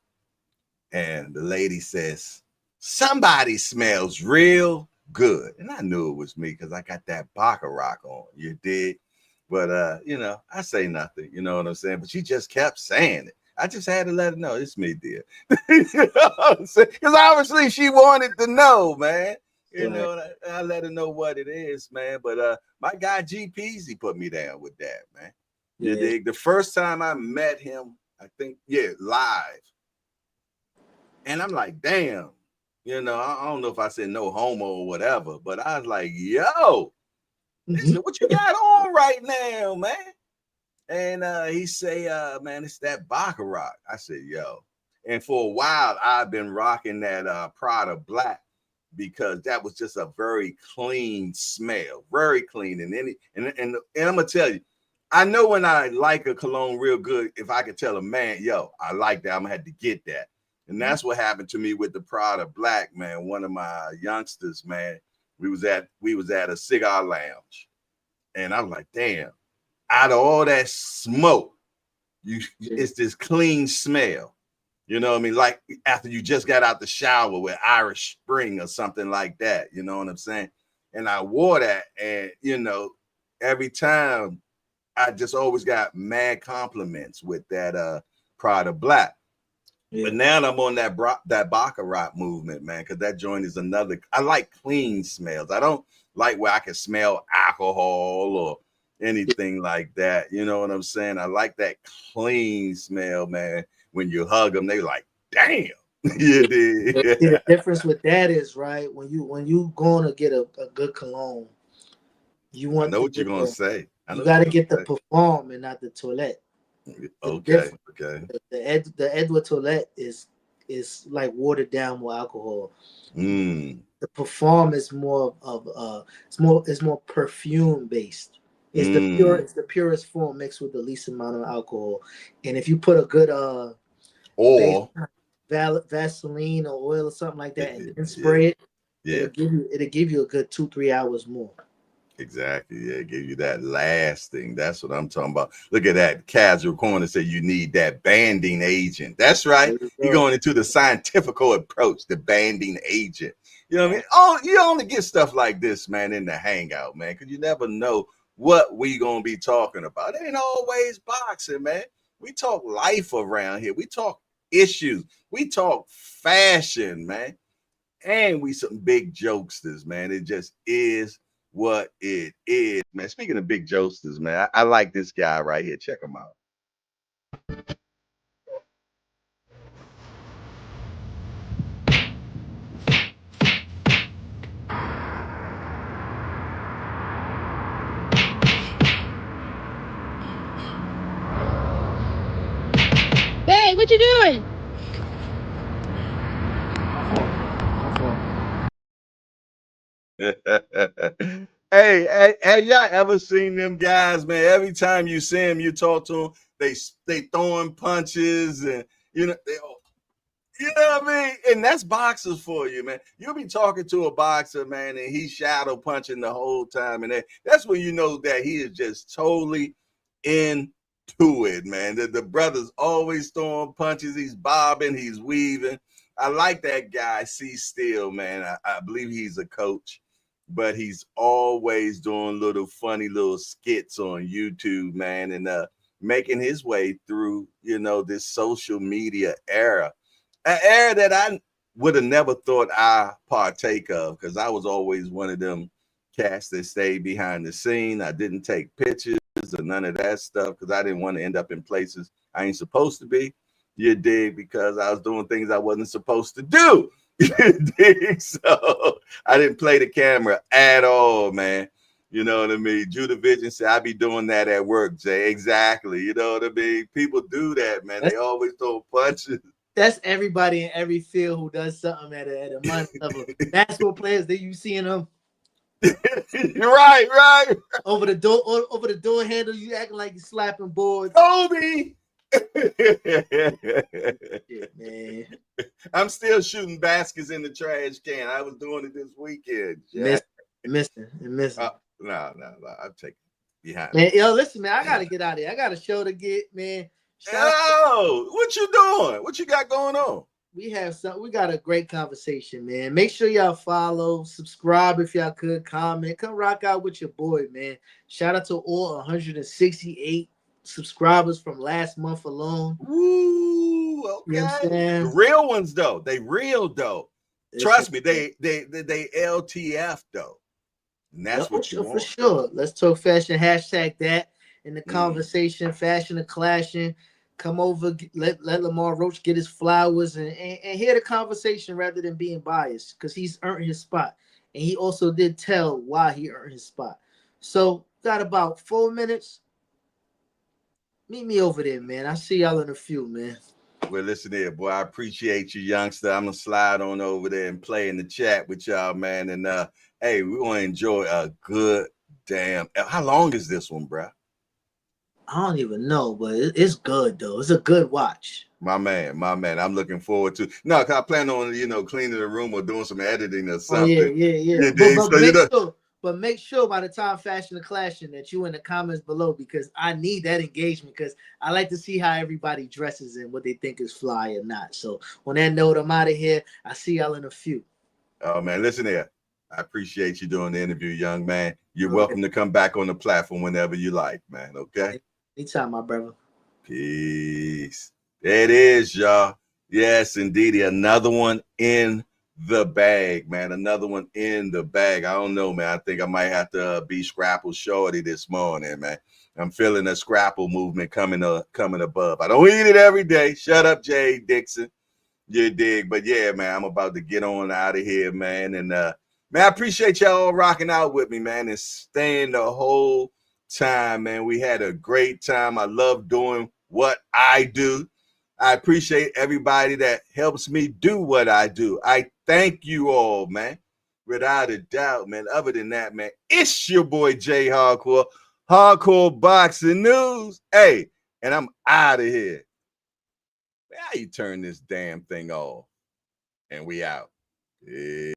and the lady says, somebody smells real good. And I knew it was me because I got that Baccarat on. You did. But, I say nothing. You know what I'm saying? But she just kept saying it. I just had to let her know it's me, dear. Because obviously she wanted to know, man. I let her know what it is, man. But my guy G Peasy put me down with that, man. You dig? The first time I met him, I think, live. And I'm like, damn. I don't know if I said no homo or whatever, but I was like, yo, what you got on right now, man? And he say, man, it's that Baccarat. I said, yo. And for a while, I've been rocking that Prada Black because that was just a very clean smell, very clean. And I'm gonna tell you, I know when I like a cologne real good, if I could tell a man, yo, I like that, I'm gonna have to get that. And that's what happened to me with the Prada Black, man. One of my youngsters, man, we was at a cigar lounge, and I was like, damn, out of all that smoke, it's this clean smell. You know what I mean? Like after you just got out the shower with Irish Spring or something like that. You know what I'm saying? And I wore that, and every time I just always got mad compliments with that Prada Black. But now I'm on that Baccarat movement, man, because that joint is another. I like clean smells. I don't like where I can smell alcohol or anything like that. You know what I'm saying? I like that clean smell, man. When you hug them, they like, damn. You did. See, the difference with that is, right, when you going to get a good cologne, you want. I know what you're gonna say. You got to get the perform and not the toilette. Okay. The Edouard Toilette is is like watered down with alcohol. Mm. The perform is more of it's more perfume based. It's the purest form mixed with the least amount of alcohol. And if you put a good base Or Vaseline or oil or something like that and then spray it, it'll give you a good 2-3 hours more. Exactly. Yeah, give you that lasting. That's what I'm talking about. Look at that. Casual corner say you need that banding agent. That's right. You're going into the scientific approach, the banding agent. You know what I mean? Oh, you only get stuff like this, man, in the hangout, man, because you never know what we gonna be talking about. It ain't always boxing, man. We talk life around here. We talk issues. We talk fashion, man. And we some big jokesters, man. It just is what it is, man. Speaking of big jokesters, man, I like this guy right here. Check him out. Hey, what you doing? Hey, have y'all ever seen them guys, man? Every time you see them, you talk to them, they throwing punches and you know what I mean? And that's boxers for you, man. You'll be talking to a boxer, man, and he's shadow punching the whole time. And that's when you know that he is just totally into it, man. The brother's always throwing punches. He's bobbing, he's weaving. I like that guy, C Still, man. I believe he's a coach, but he's always doing little funny little skits on YouTube, man, and making his way through, this social media era. An era that I would have never thought I partake of, because I was always one of them cats that stayed behind the scene. I didn't take pictures or none of that stuff because I didn't want to end up in places I ain't supposed to be. You dig? Because I was doing things I wasn't supposed to do. You dig? So I didn't play the camera at all, man. You know what I mean? Judah Vision said, I be doing that at work, Jay. Exactly. You know what I mean? People do that, man. They always throw punches. That's everybody in every field who does something at a minor level. Basketball players, that you seeing them right over the door handle, you acting like you're slapping boards. Kobe. Shit, man. I'm still shooting baskets in the trash can. I was doing it this weekend. Missing. No, I'm taking behind. Man, yo, listen, man, I gotta get out of here. I got a show to get, man. What you doing? What you got going on? We got a great conversation, man. Make sure y'all follow, subscribe if y'all could, comment, come rock out with your boy, man. Shout out to all 168 subscribers from last month alone. Ooh, okay. You know what I'm saying? The real ones though, they real though. Trust me, they LTF though. And that's what you want. For sure. Let's talk fashion. Hashtag that in the conversation. Fashion and clashing. Come over, let Lamar Roach get his flowers and hear the conversation rather than being biased, because he's earned his spot. And he also did tell why he earned his spot. So, got about 4 minutes. Meet me over there, man. I'll see y'all in a few, man. Well, listen here, boy. I appreciate you, youngster. I'm going to slide on over there and play in the chat with y'all, man. And, hey, we want to enjoy a good damn. How long is this one, bro? I don't even know, but it's good though. It's a good watch. My man. I'm looking forward to. No, cause I plan on cleaning the room or doing some editing or something. Oh, yeah. But make sure by the time Fashion and Clashing that you in the comments below, because I need that engagement, because I like to see how everybody dresses and what they think is fly or not. So on that note, I'm out of here. I see y'all in a few. Oh man, listen here. I appreciate you doing the interview, young man. You're welcome to come back on the platform whenever you like, man. Okay. Anytime, my brother. Peace. There it is, y'all. Yes, indeed. Another one in the bag, man. Another one in the bag. I don't know, man. I think I might have to be Scrapple Shorty this morning, man. I'm feeling a Scrapple movement coming above. I don't eat it every day. Shut up, Jay Dixon. You dig? But yeah, man, I'm about to get on out of here, man. And man, I appreciate y'all rocking out with me, man, and staying the whole time, man. We had a great time. I love doing what I do. I appreciate everybody that helps me do what I do. I thank you all, man. Without a doubt, man. Other than that, man, it's your boy Jay Hardcore, Hardcore Boxing News. Hey, and I'm out of here. How you turn this damn thing off? And we out. Yeah.